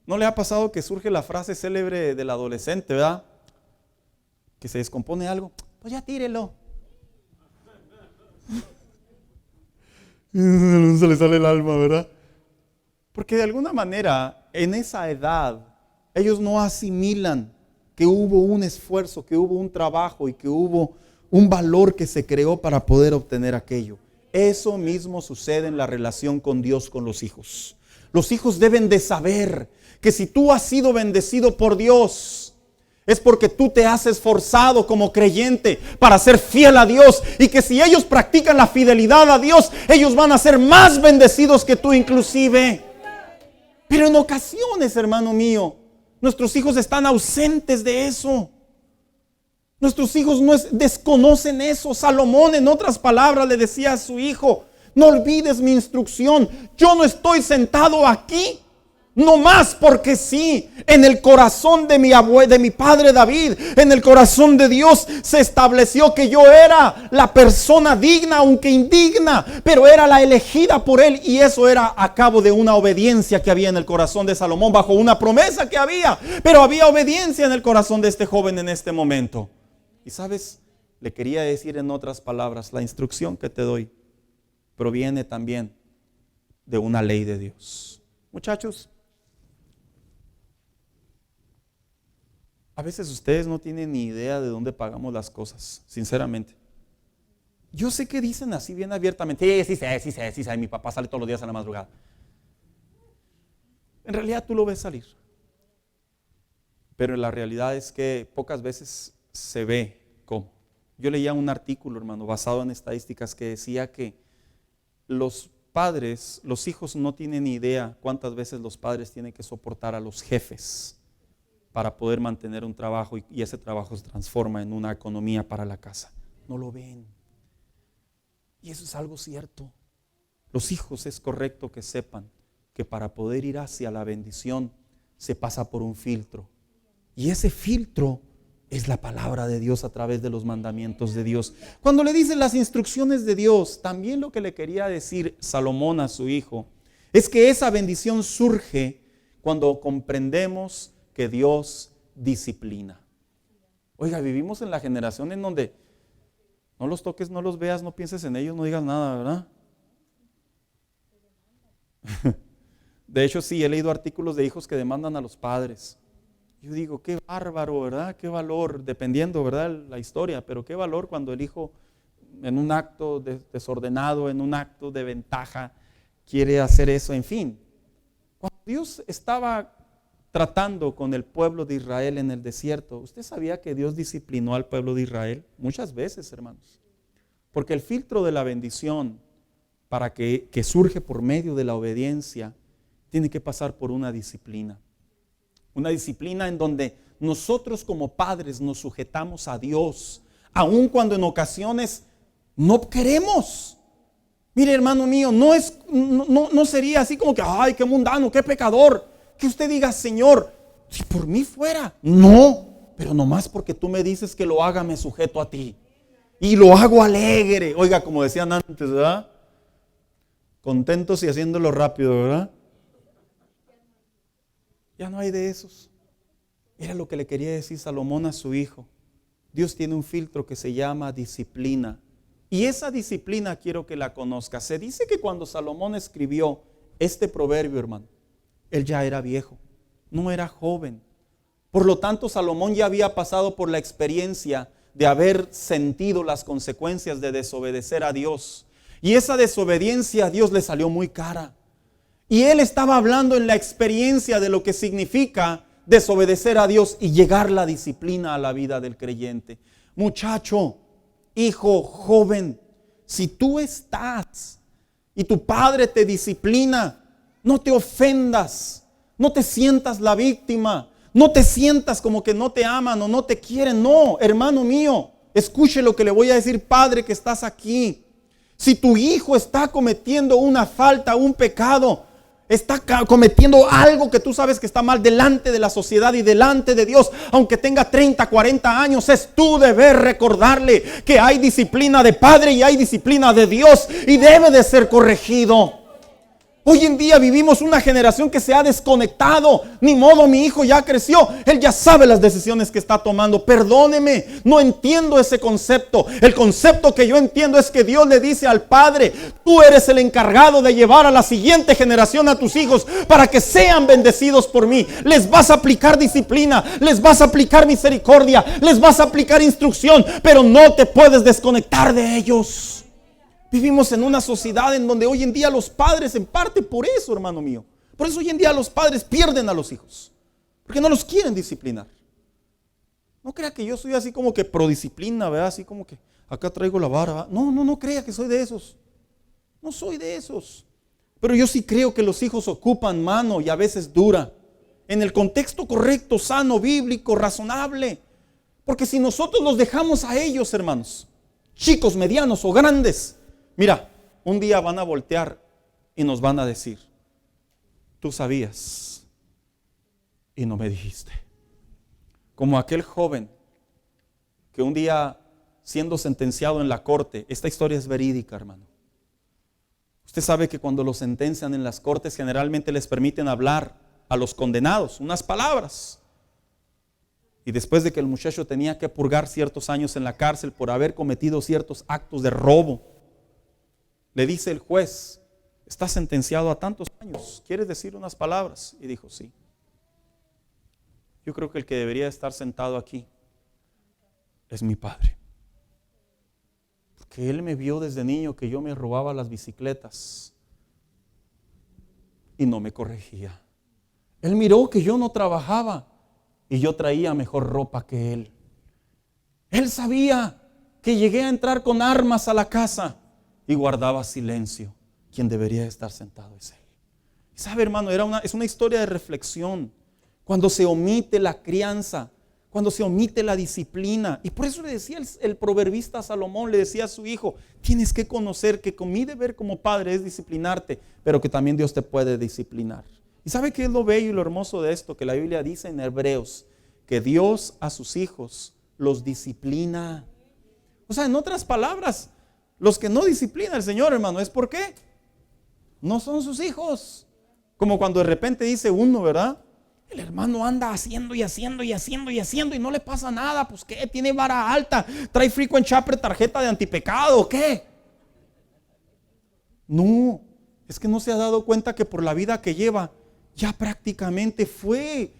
¿No le ha pasado que surge la frase célebre del adolescente, verdad? Que se descompone algo, pues ya tírelo. Se le sale el alma, ¿verdad? Porque de alguna manera, en esa edad, ellos no asimilan que hubo un esfuerzo, que hubo un trabajo y que hubo un valor que se creó para poder obtener aquello. Eso mismo sucede en la relación con Dios, con los hijos. Los hijos deben de saber que si tú has sido bendecido por Dios, es porque tú te has esforzado como creyente para ser fiel a Dios, y que si ellos practican la fidelidad a Dios, ellos van a ser más bendecidos que tú inclusive. Pero en ocasiones, hermano mío, nuestros hijos están ausentes de eso. Nuestros hijos desconocen eso. Salomón, en otras palabras, le decía a su hijo: no olvides mi instrucción. Yo no estoy sentado aquí no más porque sí. En el corazón de mi padre David, en el corazón de Dios se estableció que yo era la persona digna, aunque indigna, pero era la elegida por él, y eso era a cabo de una obediencia que había en el corazón de Salomón, bajo una promesa que había, pero había obediencia en el corazón de este joven en este momento. Y sabes, le quería decir en otras palabras, la instrucción que te doy proviene también de una ley de Dios. Muchachos, a veces ustedes no tienen ni idea de dónde pagamos las cosas, sinceramente. Yo sé que dicen así bien abiertamente, sí sé, mi papá sale todos los días a la madrugada. En realidad tú lo ves salir, pero la realidad es que pocas veces se ve cómo. Yo leía un artículo, hermano, basado en estadísticas, que decía que los padres, los hijos no tienen ni idea cuántas veces los padres tienen que soportar a los jefes para poder mantener un trabajo, y ese trabajo se transforma en una economía para la casa. No lo ven. Y eso es algo cierto. Los hijos es correcto que sepan que para poder ir hacia la bendición se pasa por un filtro. Y ese filtro es la palabra de Dios a través de los mandamientos de Dios. Cuando le dicen las instrucciones de Dios, también lo que le quería decir Salomón a su hijo es que esa bendición surge cuando comprendemos que Dios disciplina. Oiga, vivimos en la generación en donde No los toques, no los veas, no pienses en ellos, no digas nada, ¿verdad? De hecho, sí, he leído artículos de hijos que demandan a los padres. Yo digo, qué bárbaro, ¿verdad? Qué valor, dependiendo, ¿verdad? La historia, pero qué valor cuando el hijo en un acto desordenado, en un acto de ventaja, quiere hacer eso, en fin. Cuando Dios estaba tratando con el pueblo de Israel en el desierto, ¿usted sabía que Dios disciplinó al pueblo de Israel? Muchas veces, hermanos. Porque el filtro de la bendición para que surge por medio de la obediencia tiene que pasar por una disciplina. Una disciplina en donde nosotros como padres nos sujetamos a Dios, aun cuando en ocasiones no queremos. Mire, hermano mío, no sería así como que, ay, qué mundano, qué pecador, que usted diga, Señor, si por mí fuera. No, pero nomás porque tú me dices que lo haga, me sujeto a ti. Y lo hago alegre. Oiga, como decían antes, ¿verdad? Contentos y haciéndolo rápido, ¿verdad? Ya no hay de esos. Era lo que le quería decir Salomón a su hijo. Dios tiene un filtro que se llama disciplina. Y esa disciplina quiero que la conozca. Se dice que cuando Salomón escribió este proverbio, hermano, él ya era viejo, no era joven. Por lo tanto, Salomón ya había pasado por la experiencia de haber sentido las consecuencias de desobedecer a Dios. Y esa desobediencia a Dios le salió muy cara. Y él estaba hablando en la experiencia de lo que significa desobedecer a Dios y llegar la disciplina a la vida del creyente. Muchacho, hijo, joven, si tú estás y tu padre te disciplina, no te ofendas, no te sientas la víctima, no te sientas como que no te aman o no te quieren. No, hermano mío, escuche lo que le voy a decir, padre que estás aquí. Si tu hijo está cometiendo una falta, un pecado, está cometiendo algo que tú sabes que está mal delante de la sociedad y delante de Dios, aunque tenga 30, 40 años, es tu deber recordarle que hay disciplina de padre y hay disciplina de Dios y debe de ser corregido. Hoy en día vivimos una generación que se ha desconectado. Ni modo, mi hijo ya creció, él ya sabe las decisiones que está tomando. Perdóneme, no entiendo ese concepto. El concepto que yo entiendo es que Dios le dice al padre, tú eres el encargado de llevar a la siguiente generación a tus hijos para que sean bendecidos por mí. Les vas a aplicar disciplina, les vas a aplicar misericordia, les vas a aplicar instrucción, pero no te puedes desconectar de ellos. Vivimos en una sociedad en donde hoy en día los padres, en parte por eso, hermano mío, por eso hoy en día los padres pierden a los hijos, porque no los quieren disciplinar. No crea que yo soy así como que pro disciplina, ¿verdad? Así como que acá traigo la vara, ¿verdad? No crea que soy de esos. No soy de esos. Pero yo sí creo que los hijos ocupan mano y a veces dura, en el contexto correcto, sano, bíblico, razonable. Porque si nosotros los dejamos a ellos, hermanos, chicos, medianos o grandes, mira, un día van a voltear y nos van a decir, tú sabías y no me dijiste. Como aquel joven que un día, siendo sentenciado en la corte, esta historia es verídica, hermano. Usted sabe que cuando los sentencian en las cortes generalmente les permiten hablar a los condenados unas palabras. Y después de que el muchacho tenía que purgar ciertos años en la cárcel por haber cometido ciertos actos de robo, le dice el juez, está sentenciado a tantos años, ¿quieres decir unas palabras? Y dijo, sí. Yo creo que el que debería estar sentado aquí es mi padre. Porque él me vio desde niño que yo me robaba las bicicletas y no me corregía. Él miró que yo no trabajaba y yo traía mejor ropa que él. Él sabía que llegué a entrar con armas a la casa y guardaba silencio. Quien debería estar sentado es él. Y sabe, hermano, es una historia de reflexión. Cuando se omite la crianza, cuando se omite la disciplina. Y por eso le decía el proverbista Salomón, le decía a su hijo, tienes que conocer que con mi deber como padre es disciplinarte, pero que también Dios te puede disciplinar. ¿Y sabe qué es lo bello y lo hermoso de esto? Que la Biblia dice en Hebreos, que Dios a sus hijos los disciplina. O sea, en otras palabras, los que no disciplina el Señor, hermano, ¿es por qué? No son sus hijos. Como cuando de repente dice uno, ¿verdad? El hermano anda haciendo y haciendo y haciendo y haciendo y no le pasa nada. Pues ¿qué? Tiene vara alta, trae frequent chaper, tarjeta de antipecado, ¿o qué? No, es que no se ha dado cuenta que por la vida que lleva ya prácticamente fue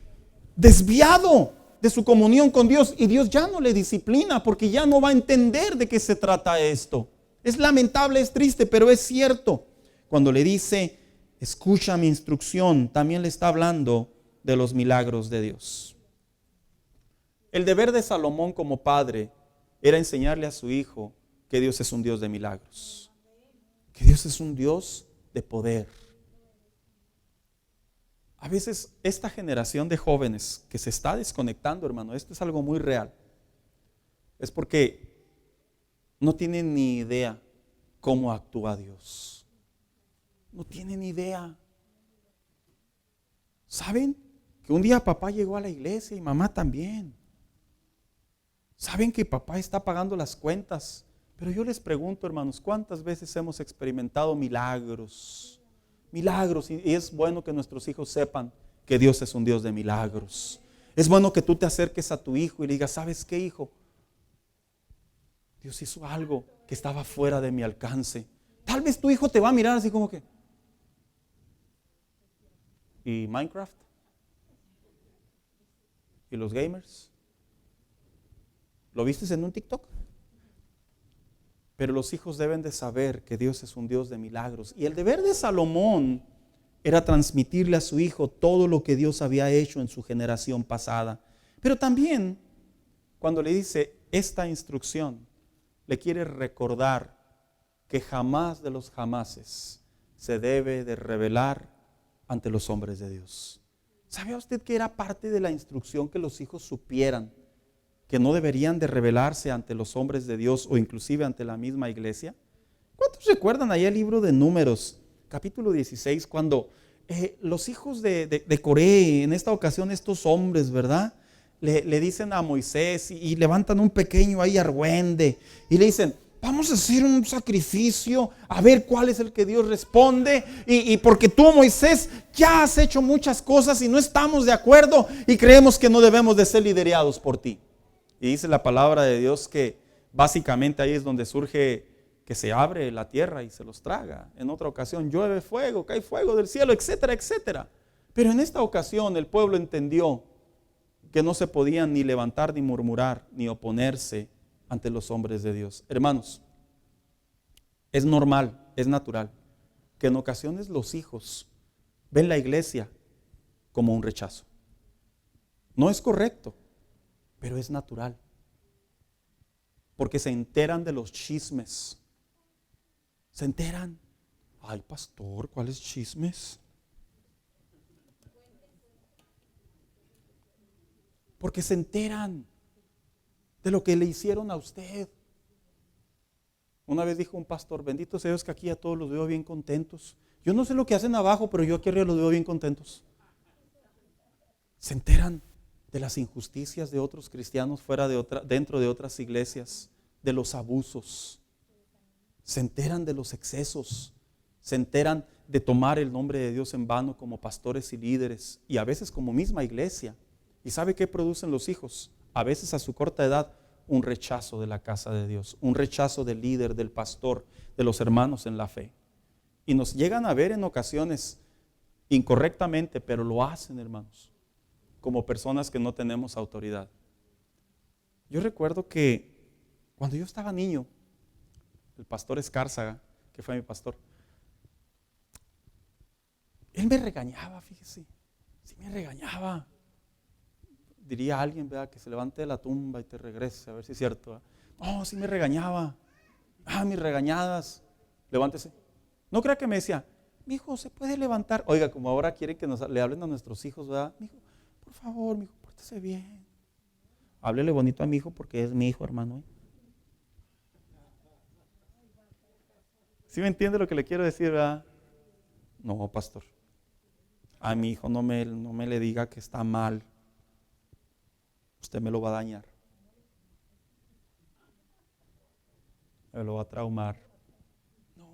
desviado de su comunión con Dios, y Dios ya no le disciplina porque ya no va a entender de qué se trata esto. Es lamentable, es triste, pero es cierto. Cuando le dice, escucha mi instrucción, también le está hablando de los milagros de Dios. El deber de Salomón como padre era enseñarle a su hijo que Dios es un Dios de milagros, que Dios es un Dios de poder. A veces esta generación de jóvenes que se está desconectando, hermano, esto es algo muy real, es porque no tienen ni idea cómo actúa Dios. No tienen ni idea. ¿Saben que un día papá llegó a la iglesia y mamá también? ¿Saben que papá está pagando las cuentas? Pero yo les pregunto, hermanos, ¿cuántas veces hemos experimentado milagros? Milagros, y es bueno que nuestros hijos sepan que Dios es un Dios de milagros. Es bueno que tú te acerques a tu hijo y le digas, ¿sabes qué, hijo? Dios hizo algo que estaba fuera de mi alcance. Tal vez tu hijo te va a mirar así como que, ¿y Minecraft? ¿Y los gamers? ¿Lo viste en un TikTok? Pero los hijos deben de saber que Dios es un Dios de milagros. Y el deber de Salomón era transmitirle a su hijo todo lo que Dios había hecho en su generación pasada. Pero también, cuando le dice esta instrucción, le quiere recordar que jamás de los jamases se debe de rebelar ante los hombres de Dios. ¿Sabía usted que era parte de la instrucción que los hijos supieran que no deberían de rebelarse ante los hombres de Dios o inclusive ante la misma iglesia? ¿Cuántos recuerdan ahí el libro de Números, capítulo 16, cuando los hijos de Coré, en esta ocasión estos hombres, ¿verdad? Le dicen a Moisés y levantan un pequeño ahí argüende y le dicen, vamos a hacer un sacrificio a ver cuál es el que Dios responde, y porque tú, Moisés, ya has hecho muchas cosas y no estamos de acuerdo y creemos que no debemos de ser liderados por ti. Y dice la palabra de Dios que básicamente ahí es donde surge que se abre la tierra y se los traga. En otra ocasión llueve fuego, cae fuego del cielo, etcétera, etcétera. Pero en esta ocasión el pueblo entendió que no se podían ni levantar, ni murmurar, ni oponerse ante los hombres de Dios. Hermanos, es normal, es natural que en ocasiones los hijos ven la iglesia como un rechazo. No es correcto, pero es natural, porque se enteran de los chismes. Se enteran. Ay, pastor, ¿cuáles chismes? Porque se enteran de lo que le hicieron a usted. Una vez dijo un pastor, bendito sea Dios que aquí a todos los veo bien contentos. Yo no sé lo que hacen abajo, pero yo aquí arriba los veo bien contentos. Se enteran de las injusticias de otros cristianos dentro de otras iglesias, de los abusos. Se enteran de los excesos, se enteran de tomar el nombre de Dios en vano como pastores y líderes, y a veces como misma iglesia. ¿Y sabe qué producen los hijos? A veces a su corta edad, un rechazo de la casa de Dios, un rechazo del líder, del pastor, de los hermanos en la fe. Y nos llegan a ver en ocasiones incorrectamente, pero lo hacen, hermanos, como personas que no tenemos autoridad. Yo recuerdo que cuando yo estaba niño, el pastor Escárzaga, que fue mi pastor, él me regañaba, fíjese, sí me regañaba. Diría alguien, ¿verdad?, que se levante de la tumba y te regrese, a ver si es cierto, ¿verdad? No, sí me regañaba. Mis regañadas, levántese. No crea que me decía, mi hijo, ¿se puede levantar? Oiga, como ahora quieren que le hablen a nuestros hijos, ¿verdad? Mi hijo, por favor, mi hijo, pórtese bien. Háblele bonito a mi hijo porque es mi hijo, hermano. ¿Sí me entiende lo que le quiero decir, verdad? No, pastor. A mi hijo no me le diga que está mal. Usted me lo va a dañar. Me lo va a traumar. No.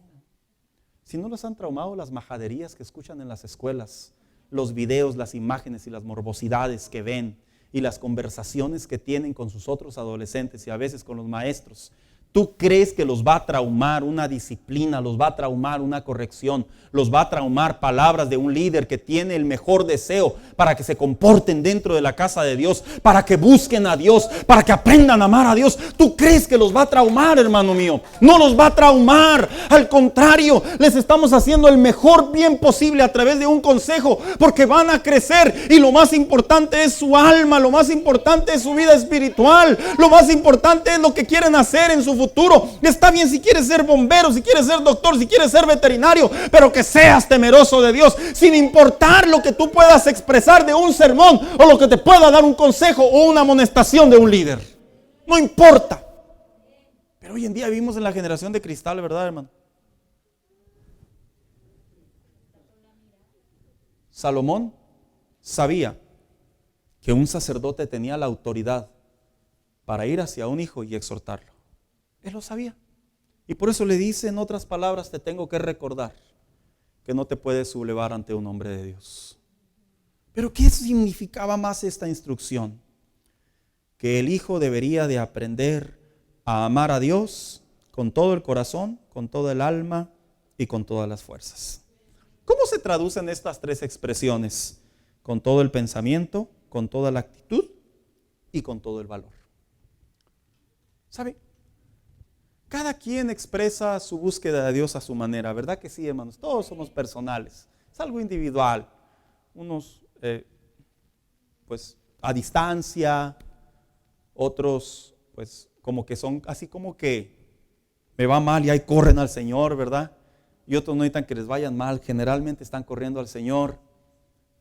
Si no los han traumado las majaderías que escuchan en las escuelas, los videos, las imágenes y las morbosidades que ven y las conversaciones que tienen con sus otros adolescentes y a veces con los maestros, ¿tú crees que los va a traumar una disciplina, los va a traumar una corrección, los va a traumar palabras de un líder que tiene el mejor deseo para que se comporten dentro de la casa de Dios, para que busquen a Dios, para que aprendan a amar a Dios? ¿Tú crees que los va a traumar, hermano mío? No los va a traumar. Al contrario, les estamos haciendo el mejor bien posible a través de un consejo, porque van a crecer y lo más importante es su alma, lo más importante es su vida espiritual, lo más importante es lo que quieren hacer en su futuro. Está bien si quieres ser bombero, si quieres ser doctor, si quieres ser veterinario, pero que seas temeroso de Dios, sin importar lo que tú puedas expresar de un sermón o lo que te pueda dar un consejo o una amonestación de un líder. No importa. Pero hoy en día vivimos en la generación de cristal, ¿verdad, hermano? Salomón sabía que un sacerdote tenía la autoridad para ir hacia un hijo y exhortarlo. Él lo sabía. Y por eso le dice, en otras palabras, te tengo que recordar que no te puedes sublevar ante un hombre de Dios. Pero ¿qué significaba más esta instrucción? Que el hijo debería de aprender a amar a Dios con todo el corazón, con todo el alma y con todas las fuerzas. ¿Cómo se traducen estas tres expresiones? Con todo el pensamiento, con toda la actitud y con todo el valor. ¿Sabe? Cada quien expresa su búsqueda de Dios a su manera, ¿verdad que sí, hermanos? Todos somos personales, es algo individual. Unos pues a distancia, otros pues como que son así como que me va mal y ahí corren al Señor, ¿verdad? Y otros no necesitan que les vayan mal, generalmente están corriendo al Señor.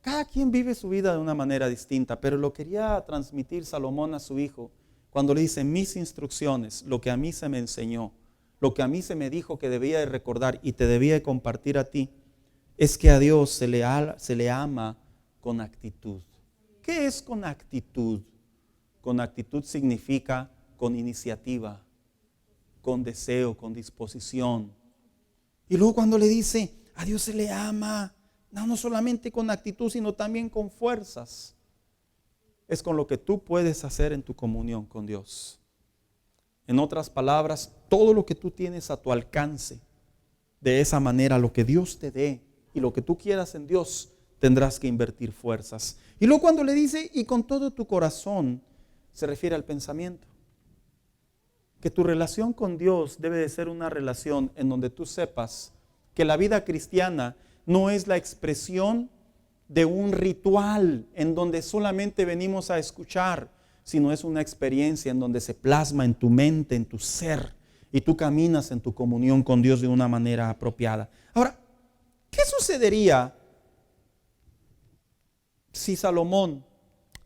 Cada quien vive su vida de una manera distinta, pero lo quería transmitir Salomón a su hijo cuando le dice: mis instrucciones, lo que a mí se me enseñó, lo que a mí se me dijo que debía de recordar y te debía de compartir a ti, es que a Dios se le ama con actitud. ¿Qué es con actitud? Con actitud significa con iniciativa, con deseo, con disposición. Y luego cuando le dice, a Dios se le ama, no solamente con actitud, sino también con fuerzas. Es con lo que tú puedes hacer en tu comunión con Dios. En otras palabras, todo lo que tú tienes a tu alcance, de esa manera, lo que Dios te dé y lo que tú quieras en Dios, tendrás que invertir fuerzas. Y luego cuando le dice, y con todo tu corazón, se refiere al pensamiento. Que tu relación con Dios debe de ser una relación en donde tú sepas que la vida cristiana no es la expresión de un ritual en donde solamente venimos a escuchar, sino es una experiencia en donde se plasma en tu mente, en tu ser, y tú caminas en tu comunión con Dios de una manera apropiada. Ahora, ¿qué sucedería si Salomón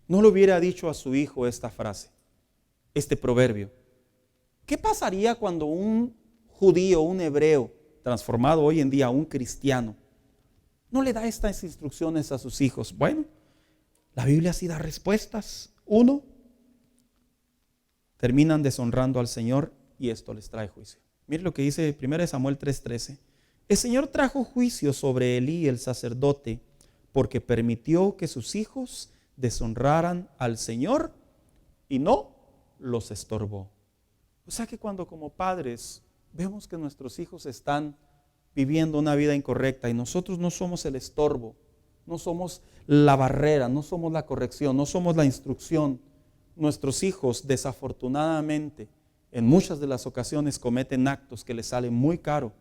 no le hubiera dicho a su hijo esta frase, este proverbio? ¿Qué pasaría cuando un judío, un hebreo, transformado hoy en día a un cristiano, no le da estas instrucciones a sus hijos? Bueno, la Biblia sí da respuestas. 1, terminan deshonrando al Señor y esto les trae juicio. Mire lo que dice 1 Samuel 3:13. El Señor trajo juicio sobre Elí el sacerdote porque permitió que sus hijos deshonraran al Señor y no los estorbó. O sea que cuando como padres vemos que nuestros hijos están viviendo una vida incorrecta y nosotros no somos el estorbo, no somos la barrera, no somos la corrección, no somos la instrucción, nuestros hijos desafortunadamente en muchas de las ocasiones cometen actos que les salen muy caro,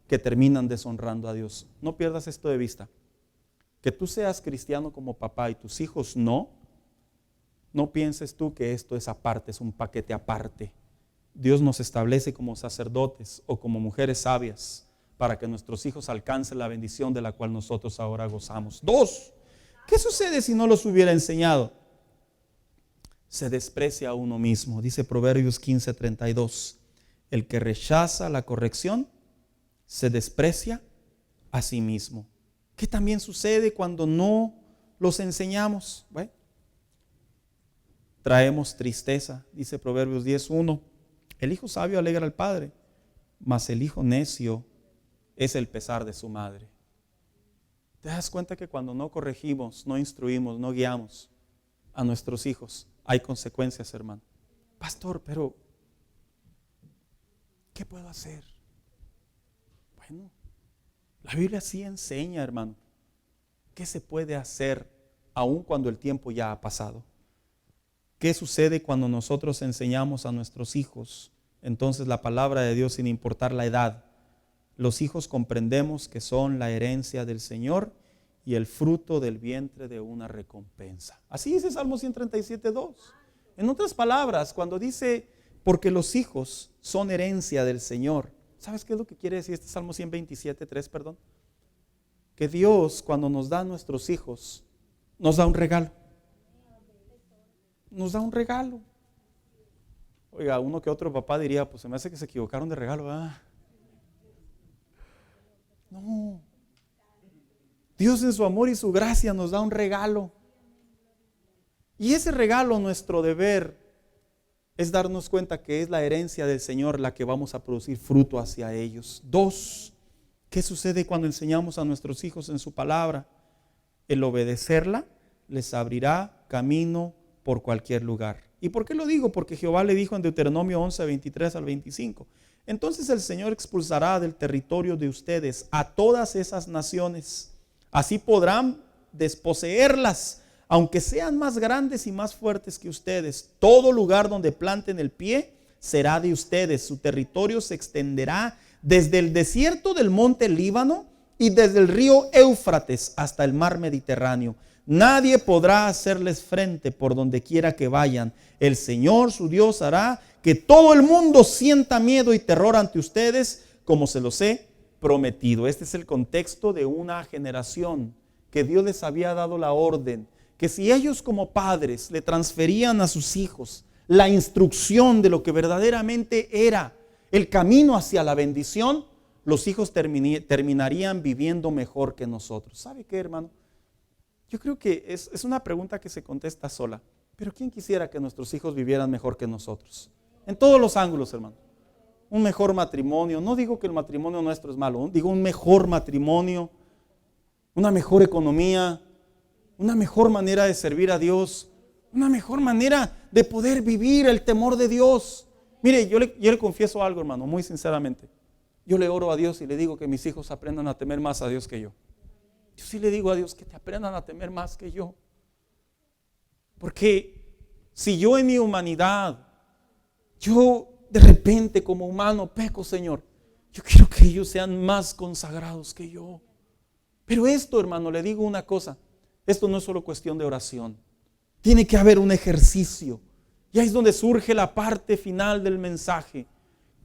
que terminan deshonrando a Dios. No pierdas esto de vista. Que tú seas cristiano como papá y tus hijos no pienses tú que esto es aparte, es un paquete aparte. Dios nos establece como sacerdotes o como mujeres sabias para que nuestros hijos alcancen la bendición de la cual nosotros ahora gozamos. 2, ¿qué sucede si no los hubiera enseñado? Se desprecia a uno mismo. Dice Proverbios 15:32. El que rechaza la corrección se desprecia a sí mismo. ¿Qué también sucede cuando no los enseñamos? Bueno, traemos tristeza. Dice Proverbios 10:1. El hijo sabio alegra al padre, mas el hijo necio es el pesar de su madre. ¿Te das cuenta que cuando no corregimos, no instruimos, no guiamos a nuestros hijos, hay consecuencias, hermano? Pastor, pero ¿qué puedo hacer? Bueno, la Biblia sí enseña, hermano, qué se puede hacer aun cuando el tiempo ya ha pasado. ¿Qué sucede cuando nosotros enseñamos a nuestros hijos? Entonces la palabra de Dios, sin importar la edad, los hijos comprendemos que son la herencia del Señor y el fruto del vientre de una recompensa. Así dice Salmo 137:2. En otras palabras, cuando dice, porque los hijos son herencia del Señor, ¿sabes qué es lo que quiere decir este Salmo 127:3, perdón? Que Dios, cuando nos da a nuestros hijos, nos da un regalo. Nos da un regalo. Oiga, uno que otro papá diría, pues se me hace que se equivocaron de regalo, ¿verdad? No. Dios en su amor y su gracia nos da un regalo. Y ese regalo, nuestro deber es darnos cuenta que es la herencia del Señor la que vamos a producir fruto hacia ellos. 2, ¿qué sucede cuando enseñamos a nuestros hijos en su palabra? El obedecerla les abrirá camino por cualquier lugar. ¿Y por qué lo digo? Porque Jehová le dijo en Deuteronomio 11:23-25, entonces el Señor expulsará del territorio de ustedes a todas esas naciones. Así podrán desposeerlas, aunque sean más grandes y más fuertes que ustedes. Todo lugar donde planten el pie será de ustedes. Su territorio se extenderá desde el desierto del monte Líbano y desde el río Éufrates hasta el mar Mediterráneo. Nadie podrá hacerles frente por donde quiera que vayan. El Señor su Dios hará que todo el mundo sienta miedo y terror ante ustedes, como se los he prometido. Este es el contexto de una generación que Dios les había dado la orden, que si ellos como padres le transferían a sus hijos la instrucción de lo que verdaderamente era el camino hacia la bendición, los hijos terminarían viviendo mejor que nosotros. ¿Sabe qué, hermano? Yo creo que es una pregunta que se contesta sola. Pero ¿quién quisiera que nuestros hijos vivieran mejor que nosotros? En todos los ángulos, hermano. Un mejor matrimonio. No digo que el matrimonio nuestro es malo. Digo un mejor matrimonio. Una mejor economía. Una mejor manera de servir a Dios. Una mejor manera de poder vivir el temor de Dios. Mire, yo le confieso algo, hermano, muy sinceramente. Yo le oro a Dios y le digo que mis hijos aprendan a temer más a Dios que yo. Yo sí le digo a Dios que te aprendan a temer más que yo. Porque si yo en mi humanidad, yo de repente como humano peco, Señor, yo quiero que ellos sean más consagrados que yo. Pero esto, hermano, le digo una cosa, esto no es solo cuestión de oración. Tiene que haber un ejercicio. Y ahí es donde surge la parte final del mensaje.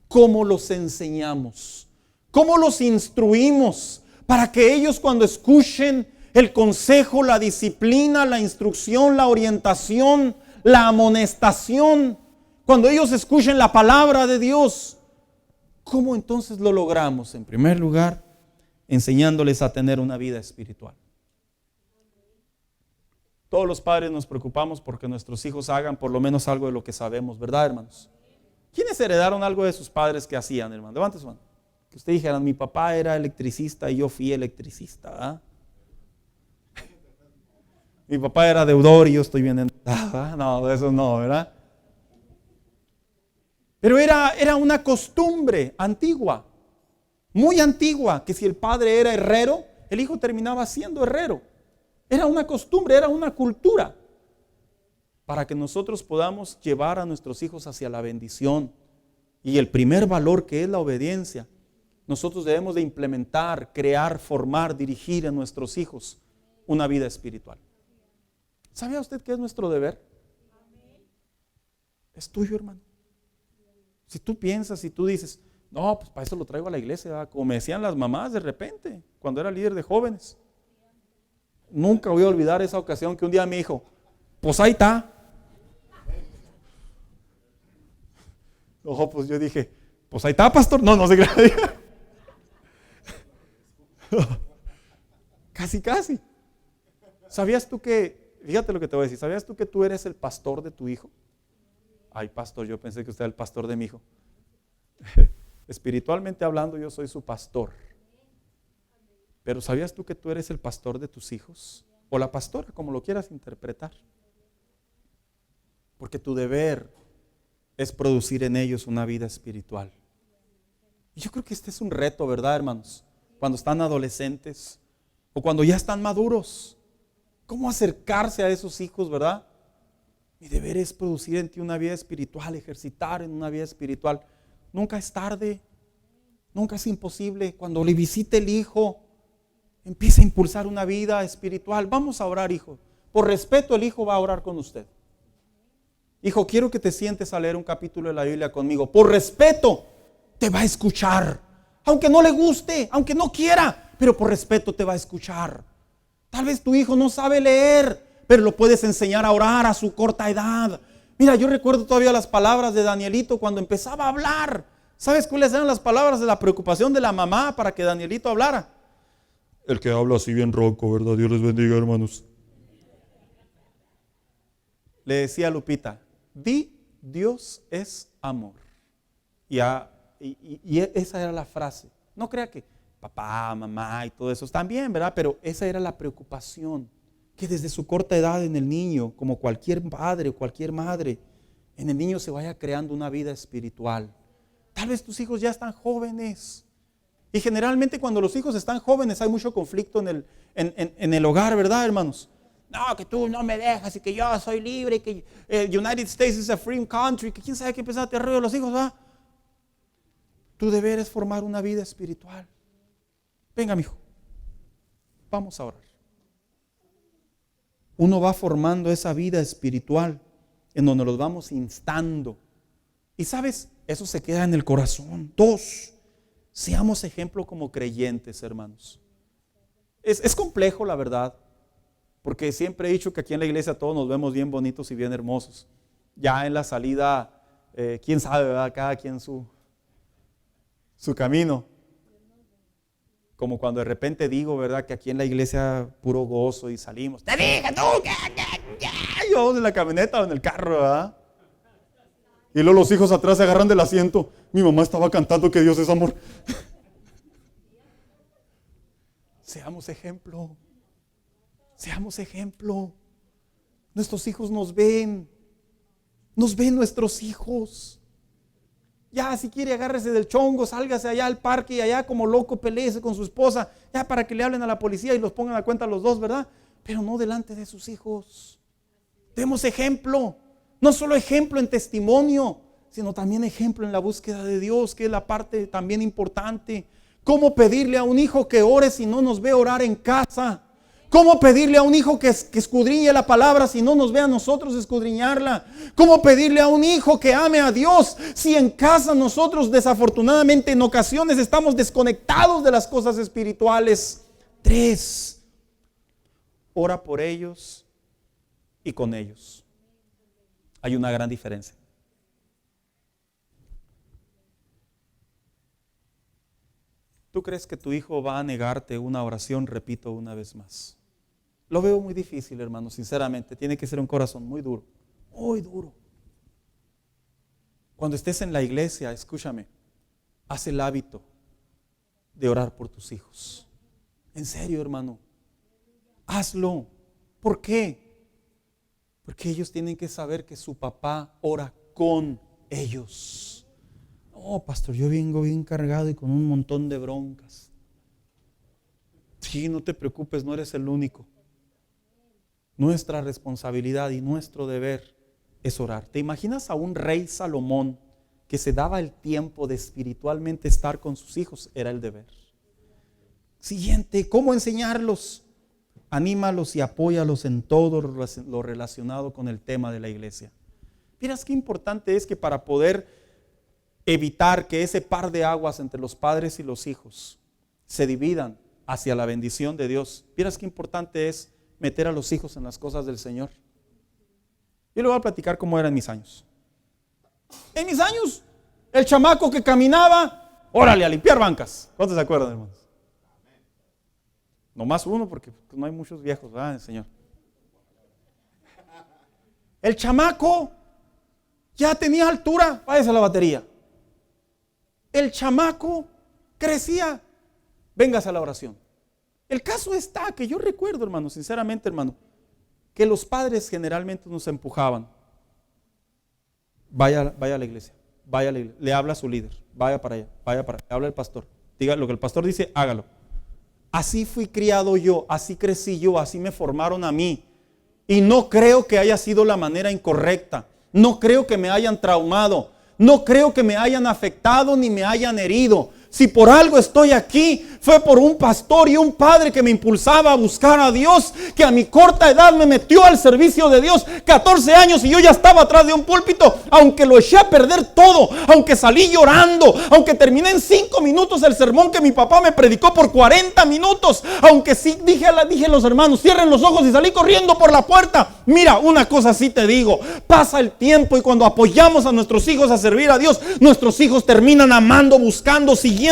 ¿Cómo los enseñamos? ¿Cómo los instruimos? Para que ellos cuando escuchen el consejo, la disciplina, la instrucción, la orientación, la amonestación, cuando ellos escuchen la palabra de Dios, ¿cómo entonces lo logramos? En primer lugar, enseñándoles a tener una vida espiritual. Todos los padres nos preocupamos porque nuestros hijos hagan por lo menos algo de lo que sabemos, ¿verdad, hermanos? ¿Quiénes heredaron algo de sus padres que hacían, hermano? Levante su mano. Que ustedes dijeran, mi papá era electricista y yo fui electricista, ¿verdad? Mi papá era deudor y yo estoy bien endeudado, ¿verdad? No, de eso no, ¿verdad? Pero era una costumbre antigua, muy antigua, que si el padre era herrero, el hijo terminaba siendo herrero. Era una costumbre, era una cultura, para que nosotros podamos llevar a nuestros hijos hacia la bendición. Y el primer valor, que es la obediencia, nosotros debemos de implementar, crear, formar, dirigir en nuestros hijos una vida espiritual. ¿Sabía usted qué es nuestro deber? Es tuyo, hermano. Si tú piensas, si tú dices, no, pues para eso lo traigo a la iglesia, ¿verdad? Como me decían las mamás de repente, cuando era líder de jóvenes. Nunca voy a olvidar esa ocasión que un día me dijo, pues ahí está. Ojo, pues yo dije, pues ahí está, pastor. No se crea. Casi. ¿Sabías tú que, fíjate lo que te voy a decir, ¿sabías tú que tú eres el pastor de tu hijo? Ay, pastor, yo pensé que usted era el pastor de mi hijo. Espiritualmente hablando, yo soy su pastor. Pero ¿sabías tú que tú eres el pastor de tus hijos? O la pastora, como lo quieras interpretar. Porque tu deber es producir en ellos una vida espiritual. Y yo creo que este es un reto, ¿verdad, hermanos? Cuando están adolescentes o cuando ya están maduros. ¿Cómo acercarse a esos hijos, verdad? Mi deber es producir en ti una vida espiritual, ejercitar en una vida espiritual. Nunca es tarde, nunca es imposible. Cuando le visite el hijo, empieza a impulsar una vida espiritual. Vamos a orar, hijo. Por respeto, el hijo va a orar con usted. Hijo, quiero que te sientes a leer un capítulo de la Biblia conmigo. Por respeto, te va a escuchar. Aunque no le guste, aunque no quiera, pero por respeto te va a escuchar. Tal vez tu hijo no sabe leer, pero lo puedes enseñar a orar a su corta edad. Mira, yo recuerdo todavía las palabras de Danielito cuando empezaba a hablar. ¿Sabes cuáles eran las palabras de la preocupación de la mamá para que Danielito hablara? El que habla así bien ronco, ¿verdad? Dios les bendiga, hermanos. Le decía a Lupita, di, Dios es amor. Y esa era la frase. No crea que papá, mamá y todo eso están bien, ¿verdad? Pero esa era la preocupación. Que desde su corta edad en el niño, como cualquier padre o cualquier madre, en el niño se vaya creando una vida espiritual. Tal vez tus hijos ya están jóvenes. Y generalmente cuando los hijos están jóvenes hay mucho conflicto en el hogar, ¿verdad, hermanos? No, que tú no me dejas y que yo soy libre y que United States is a free country, que quién sabe qué empezar a te arreglo los hijos, ¿verdad? Tu deber es formar una vida espiritual. Venga, mijo, vamos a orar. Uno va formando esa vida espiritual en donde los vamos instando. Y sabes, eso se queda en el corazón. 2, seamos ejemplo como creyentes, hermanos. Es complejo, la verdad, porque siempre he dicho que aquí en la iglesia todos nos vemos bien bonitos y bien hermosos. Ya en la salida, quién sabe, ¿verdad? Cada quien su camino. Como cuando de repente digo, ¿verdad? Que aquí en la iglesia puro gozo y salimos. Te dije tú, y vamos en la camioneta o en el carro, ¿verdad? Y luego los hijos atrás se agarran del asiento. Mi mamá estaba cantando que Dios es amor. Seamos ejemplo. Seamos ejemplo. Nuestros hijos nos ven. Nos ven nuestros hijos. Ya, si quiere, agárrese del chongo, sálgase allá al parque y allá como loco peleese con su esposa, ya para que le hablen a la policía y los pongan a cuenta los dos, ¿verdad? Pero no delante de sus hijos. Demos ejemplo, no solo ejemplo en testimonio, sino también ejemplo en la búsqueda de Dios, que es la parte también importante. ¿Cómo pedirle a un hijo que ore si no nos ve orar en casa? ¿Cómo pedirle a un hijo que escudriñe la palabra si no nos ve a nosotros escudriñarla? ¿Cómo pedirle a un hijo que ame a Dios si en casa nosotros desafortunadamente en ocasiones estamos desconectados de las cosas espirituales? 3, ora por ellos y con ellos. Hay una gran diferencia. ¿Tú crees que tu hijo va a negarte una oración? Repito una vez más. Lo veo muy difícil, hermano, sinceramente. Tiene que ser un corazón muy duro, muy duro. Cuando estés en la iglesia, escúchame, haz el hábito de orar por tus hijos. En serio, hermano, hazlo. ¿Por qué? Porque ellos tienen que saber que su papá ora con ellos. No, pastor, yo vengo bien cargado y con un montón de broncas. Sí, no te preocupes, no eres el único. Nuestra responsabilidad y nuestro deber es orar. ¿Te imaginas a un rey Salomón que se daba el tiempo de espiritualmente estar con sus hijos? Era el deber. Siguiente, ¿cómo enseñarlos? Anímalos y apóyalos en todo lo relacionado con el tema de la iglesia. Miras qué importante es que para poder evitar que ese par de aguas entre los padres y los hijos se dividan hacia la bendición de Dios. Miras qué importante es meter a los hijos en las cosas del Señor. Yo le voy a platicar cómo era en mis años. En mis años, el chamaco que caminaba, órale, a limpiar bancas. ¿Cuántos se acuerdan, hermanos? Nomás uno, porque no hay muchos viejos, ¿verdad, Señor? El chamaco ya tenía altura, váyase a la batería. El chamaco crecía, véngase a la oración. El caso está que yo recuerdo, hermano, sinceramente, hermano, que los padres generalmente nos empujaban. Vaya a la iglesia, le habla a su líder, vaya para allá, le habla al pastor. Diga lo que el pastor dice, hágalo. Así fui criado yo, así crecí yo, así me formaron a mí. Y no creo que haya sido la manera incorrecta. No creo que me hayan traumado. No creo que me hayan afectado ni me hayan herido. Si por algo estoy aquí, fue por un pastor y un padre que me impulsaba a buscar a Dios, que a mi corta edad me metió al servicio de Dios. 14 años y yo ya estaba atrás de un púlpito, aunque lo eché a perder todo, aunque salí llorando, aunque terminé en 5 minutos el sermón que mi papá me predicó por 40 minutos, aunque sí dije a los hermanos, cierren los ojos, y salí corriendo por la puerta. Mira, una cosa sí te digo, pasa el tiempo y cuando apoyamos a nuestros hijos a servir a Dios, nuestros hijos terminan amando, buscando, siguiendo,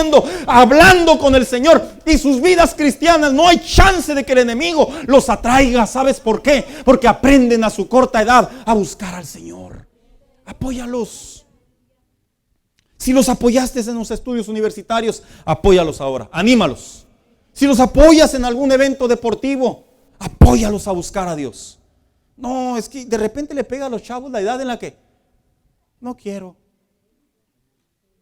hablando con el Señor, y sus vidas cristianas no hay chance de que el enemigo los atraiga. ¿Sabes por qué? Porque aprenden a su corta edad a buscar al Señor. Apóyalos. Si los apoyaste en los estudios universitarios, apóyalos ahora, anímalos. Si los apoyas en algún evento deportivo, apóyalos a buscar a Dios. No, es que de repente le pega a los chavos la edad en la que no quiero,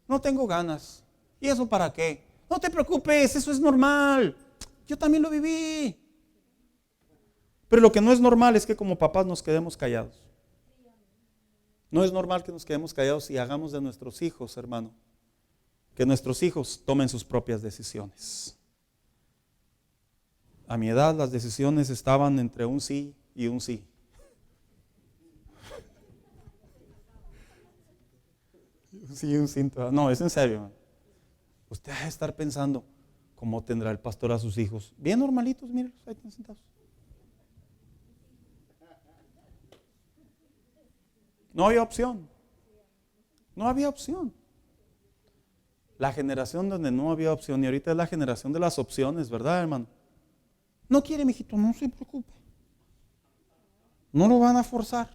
no tengo ganas. ¿Y eso para qué? No te preocupes, eso es normal. Yo también lo viví. Pero lo que no es normal es que como papás nos quedemos callados. No es normal que nos quedemos callados y hagamos de nuestros hijos, hermano, que nuestros hijos tomen sus propias decisiones. A mi edad las decisiones estaban entre un sí y un sí. Un sí y un sí. No, es en serio, hermano. Usted va a estar pensando, ¿cómo tendrá el pastor a sus hijos? Bien normalitos, mírenlos, ahí están sentados. No había opción. No había opción. La generación donde no había opción, y ahorita es la generación de las opciones, ¿verdad, hermano? No quiere, mijito, no se preocupe. No lo van a forzar.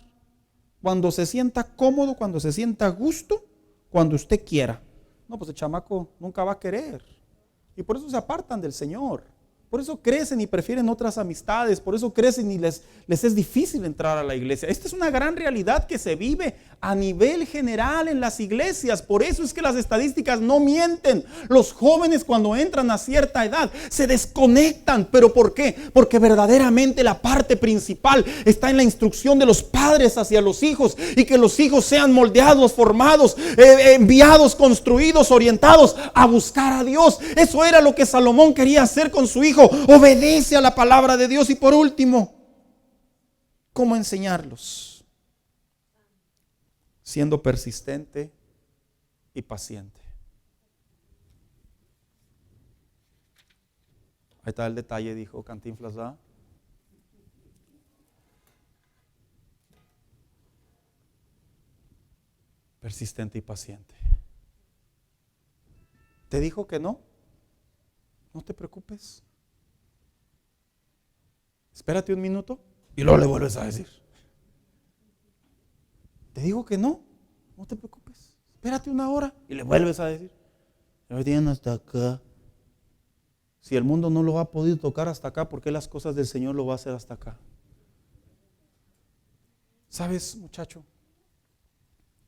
Cuando se sienta cómodo, cuando se sienta a gusto, cuando usted quiera. No, pues el chamaco nunca va a querer. Y por eso se apartan del Señor. Por eso crecen y prefieren otras amistades. Por eso crecen y les es difícil entrar a la iglesia. Esta es una gran realidad que se vive a nivel general en las iglesias. Por eso es que las estadísticas no mienten. Los jóvenes cuando entran a cierta edad se desconectan. ¿Pero por qué? Porque verdaderamente la parte principal está en la instrucción de los padres hacia los hijos. Y que los hijos sean moldeados, formados, enviados, construidos, orientados a buscar a Dios. Eso era lo que Salomón quería hacer con su hijo. Obedece a la palabra de Dios. Y por último, ¿cómo enseñarlos? Siendo persistente y paciente. Ahí está el detalle, dijo Cantinflas, ¿verdad? Persistente y paciente. ¿Te dijo que no? No te preocupes. Espérate un minuto y luego le vuelves a decir. Te digo que no, no te preocupes. Espérate una hora y le vuelves a decir. Ya vienen hasta acá. Si el mundo no lo ha podido tocar hasta acá, ¿por qué las cosas del Señor lo va a hacer hasta acá? ¿Sabes, muchacho?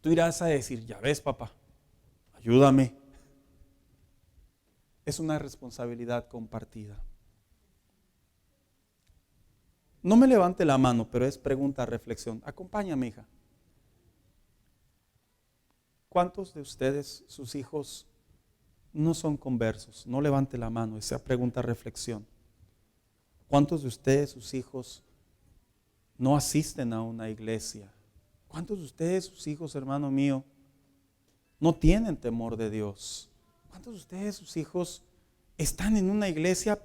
Tú irás a decir, ya ves, papá, ayúdame. Es una responsabilidad compartida. No me levante la mano, pero es pregunta, reflexión. Acompáñame, hija. ¿Cuántos de ustedes, sus hijos, no son conversos? No levante la mano, esa pregunta, reflexión. ¿Cuántos de ustedes, sus hijos, no asisten a una iglesia? ¿Cuántos de ustedes, sus hijos, hermano mío, no tienen temor de Dios? ¿Cuántos de ustedes, sus hijos, están en una iglesia?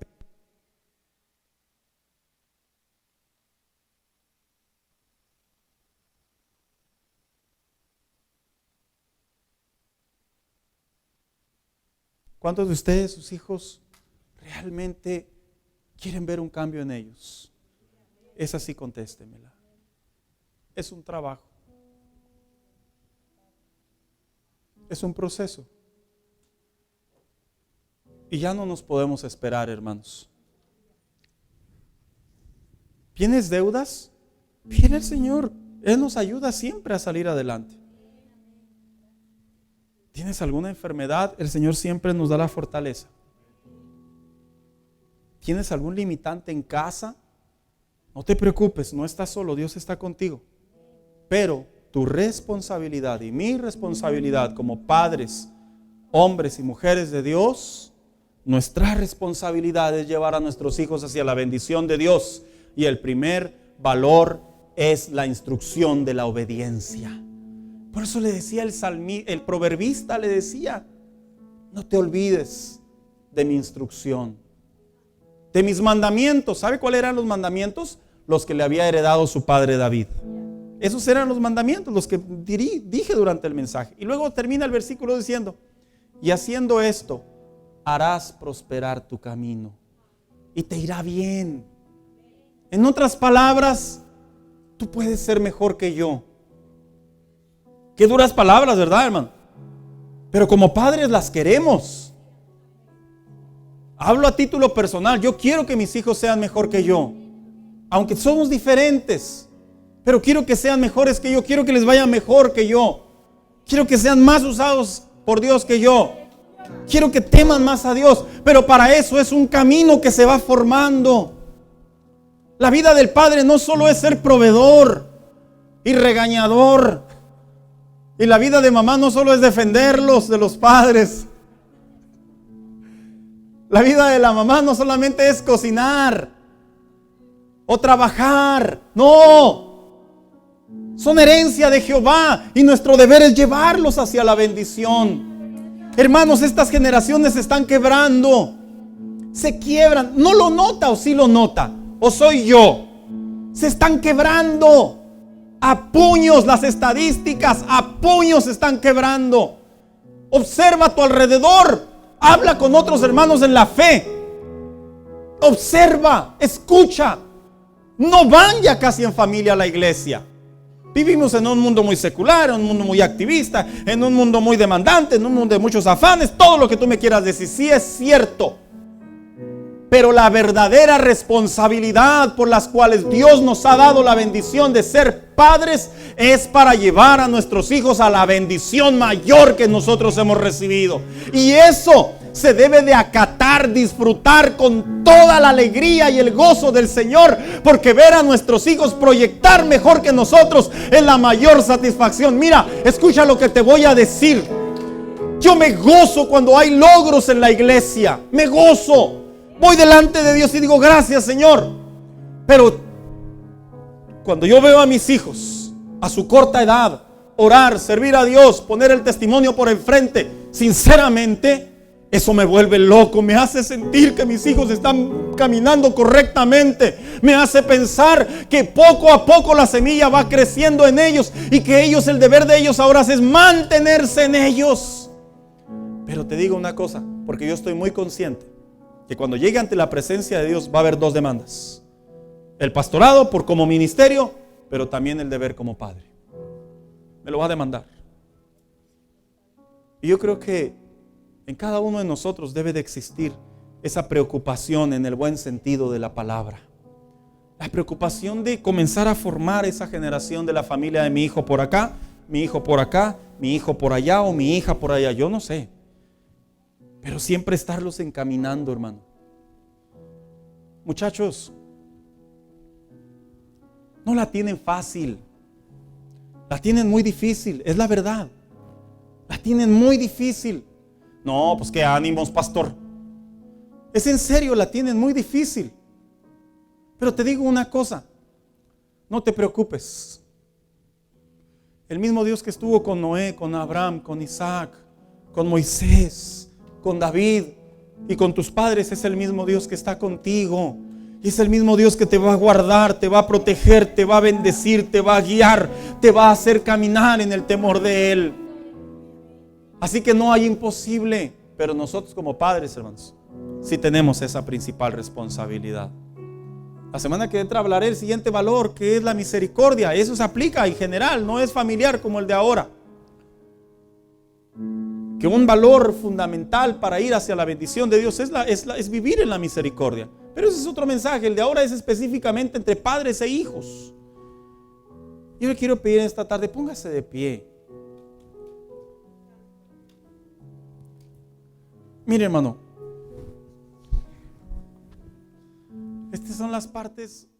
¿Cuántos de ustedes, sus hijos, realmente quieren ver un cambio en ellos? Es así, contéstemela. Es un trabajo. Es un proceso. Y ya no nos podemos esperar, hermanos. ¿Tienes deudas? Viene el Señor. Él nos ayuda siempre a salir adelante. ¿Tienes alguna enfermedad? El Señor siempre nos da la fortaleza. ¿Tienes algún limitante en casa? No te preocupes, no estás solo, Dios está contigo. Pero tu responsabilidad y mi responsabilidad como padres, hombres y mujeres de Dios, nuestra responsabilidad es llevar a nuestros hijos hacia la bendición de Dios. Y el primer valor es la instrucción de la obediencia. Por eso le decía el proverbista, le decía: no te olvides de mi instrucción, de mis mandamientos. ¿Sabe cuáles eran los mandamientos? Los que le había heredado su padre David. Esos eran los mandamientos, los que dije durante el mensaje. Y luego termina el versículo diciendo: y haciendo esto, harás prosperar tu camino y te irá bien. En otras palabras, tú puedes ser mejor que yo. Qué duras palabras, ¿verdad, hermano? Pero como padres las queremos. Hablo a título personal. Yo quiero que mis hijos sean mejor que yo. Aunque somos diferentes, pero quiero que sean mejores que yo. Quiero que les vaya mejor que yo. Quiero que sean más usados por Dios que yo. Quiero que teman más a Dios. Pero para eso es un camino que se va formando. La vida del padre no solo es ser proveedor y regañador. Y la vida de mamá no solo es defenderlos de los padres. La vida de la mamá no solamente es cocinar o trabajar. No. Son herencia de Jehová y nuestro deber es llevarlos hacia la bendición. Hermanos, estas generaciones se están quebrando. Se quiebran. ¿No lo nota o sí lo nota? ¿O soy yo? Se están quebrando. A puños las estadísticas, a puños se están quebrando. Observa a tu alrededor. Habla con otros hermanos en la fe. Observa, escucha. No van ya casi en familia a la iglesia. Vivimos en un mundo muy secular, en un mundo muy activista, en un mundo muy demandante, en un mundo de muchos afanes. Todo lo que tú me quieras decir, sí es cierto. Pero la verdadera responsabilidad por las cuales Dios nos ha dado la bendición de ser padres es para llevar a nuestros hijos a la bendición mayor que nosotros hemos recibido. Y eso se debe de acatar, disfrutar con toda la alegría y el gozo del Señor, porque ver a nuestros hijos proyectar mejor que nosotros es la mayor satisfacción. Mira, escucha lo que te voy a decir. Yo me gozo cuando hay logros en la iglesia. Me gozo. Voy delante de Dios y digo: gracias, Señor. Pero cuando yo veo a mis hijos a su corta edad orar, servir a Dios, poner el testimonio por enfrente, sinceramente, eso me vuelve loco. Me hace sentir que mis hijos están caminando correctamente. Me hace pensar que poco a poco la semilla va creciendo en ellos y que ellos, el deber de ellos ahora es mantenerse en ellos. Pero te digo una cosa, porque yo estoy muy consciente que cuando llegue ante la presencia de Dios va a haber dos demandas: el pastorado por como ministerio, pero también el deber como padre. Me lo va a demandar. Y yo creo que en cada uno de nosotros debe de existir esa preocupación en el buen sentido de la palabra. La preocupación de comenzar a formar esa generación de la familia de mi hijo por acá, mi hijo por acá, mi hijo por allá o mi hija por allá. Yo no sé. Pero siempre estarlos encaminando, hermano. Muchachos, no la tienen fácil. La tienen muy difícil, es la verdad. La tienen muy difícil. No, pues qué ánimos, pastor. Es en serio, la tienen muy difícil. Pero te digo una cosa, no te preocupes. El mismo Dios que estuvo con Noé, con Abraham, con Isaac, con Moisés, con David y con tus padres, es el mismo Dios que está contigo. Y es el mismo Dios que te va a guardar, te va a proteger, te va a bendecir, te va a guiar, te va a hacer caminar en el temor de Él. Así que no hay imposible. Pero nosotros como padres, hermanos, sí tenemos esa principal responsabilidad. La semana que entra hablaré del siguiente valor, que es la misericordia. Eso se aplica en general, no es familiar como el de ahora. Que un valor fundamental para ir hacia la bendición de Dios es vivir en la misericordia. Pero ese es otro mensaje. El de ahora es específicamente entre padres e hijos. Yo le quiero pedir esta tarde, póngase de pie. Mire, hermano, estas son las partes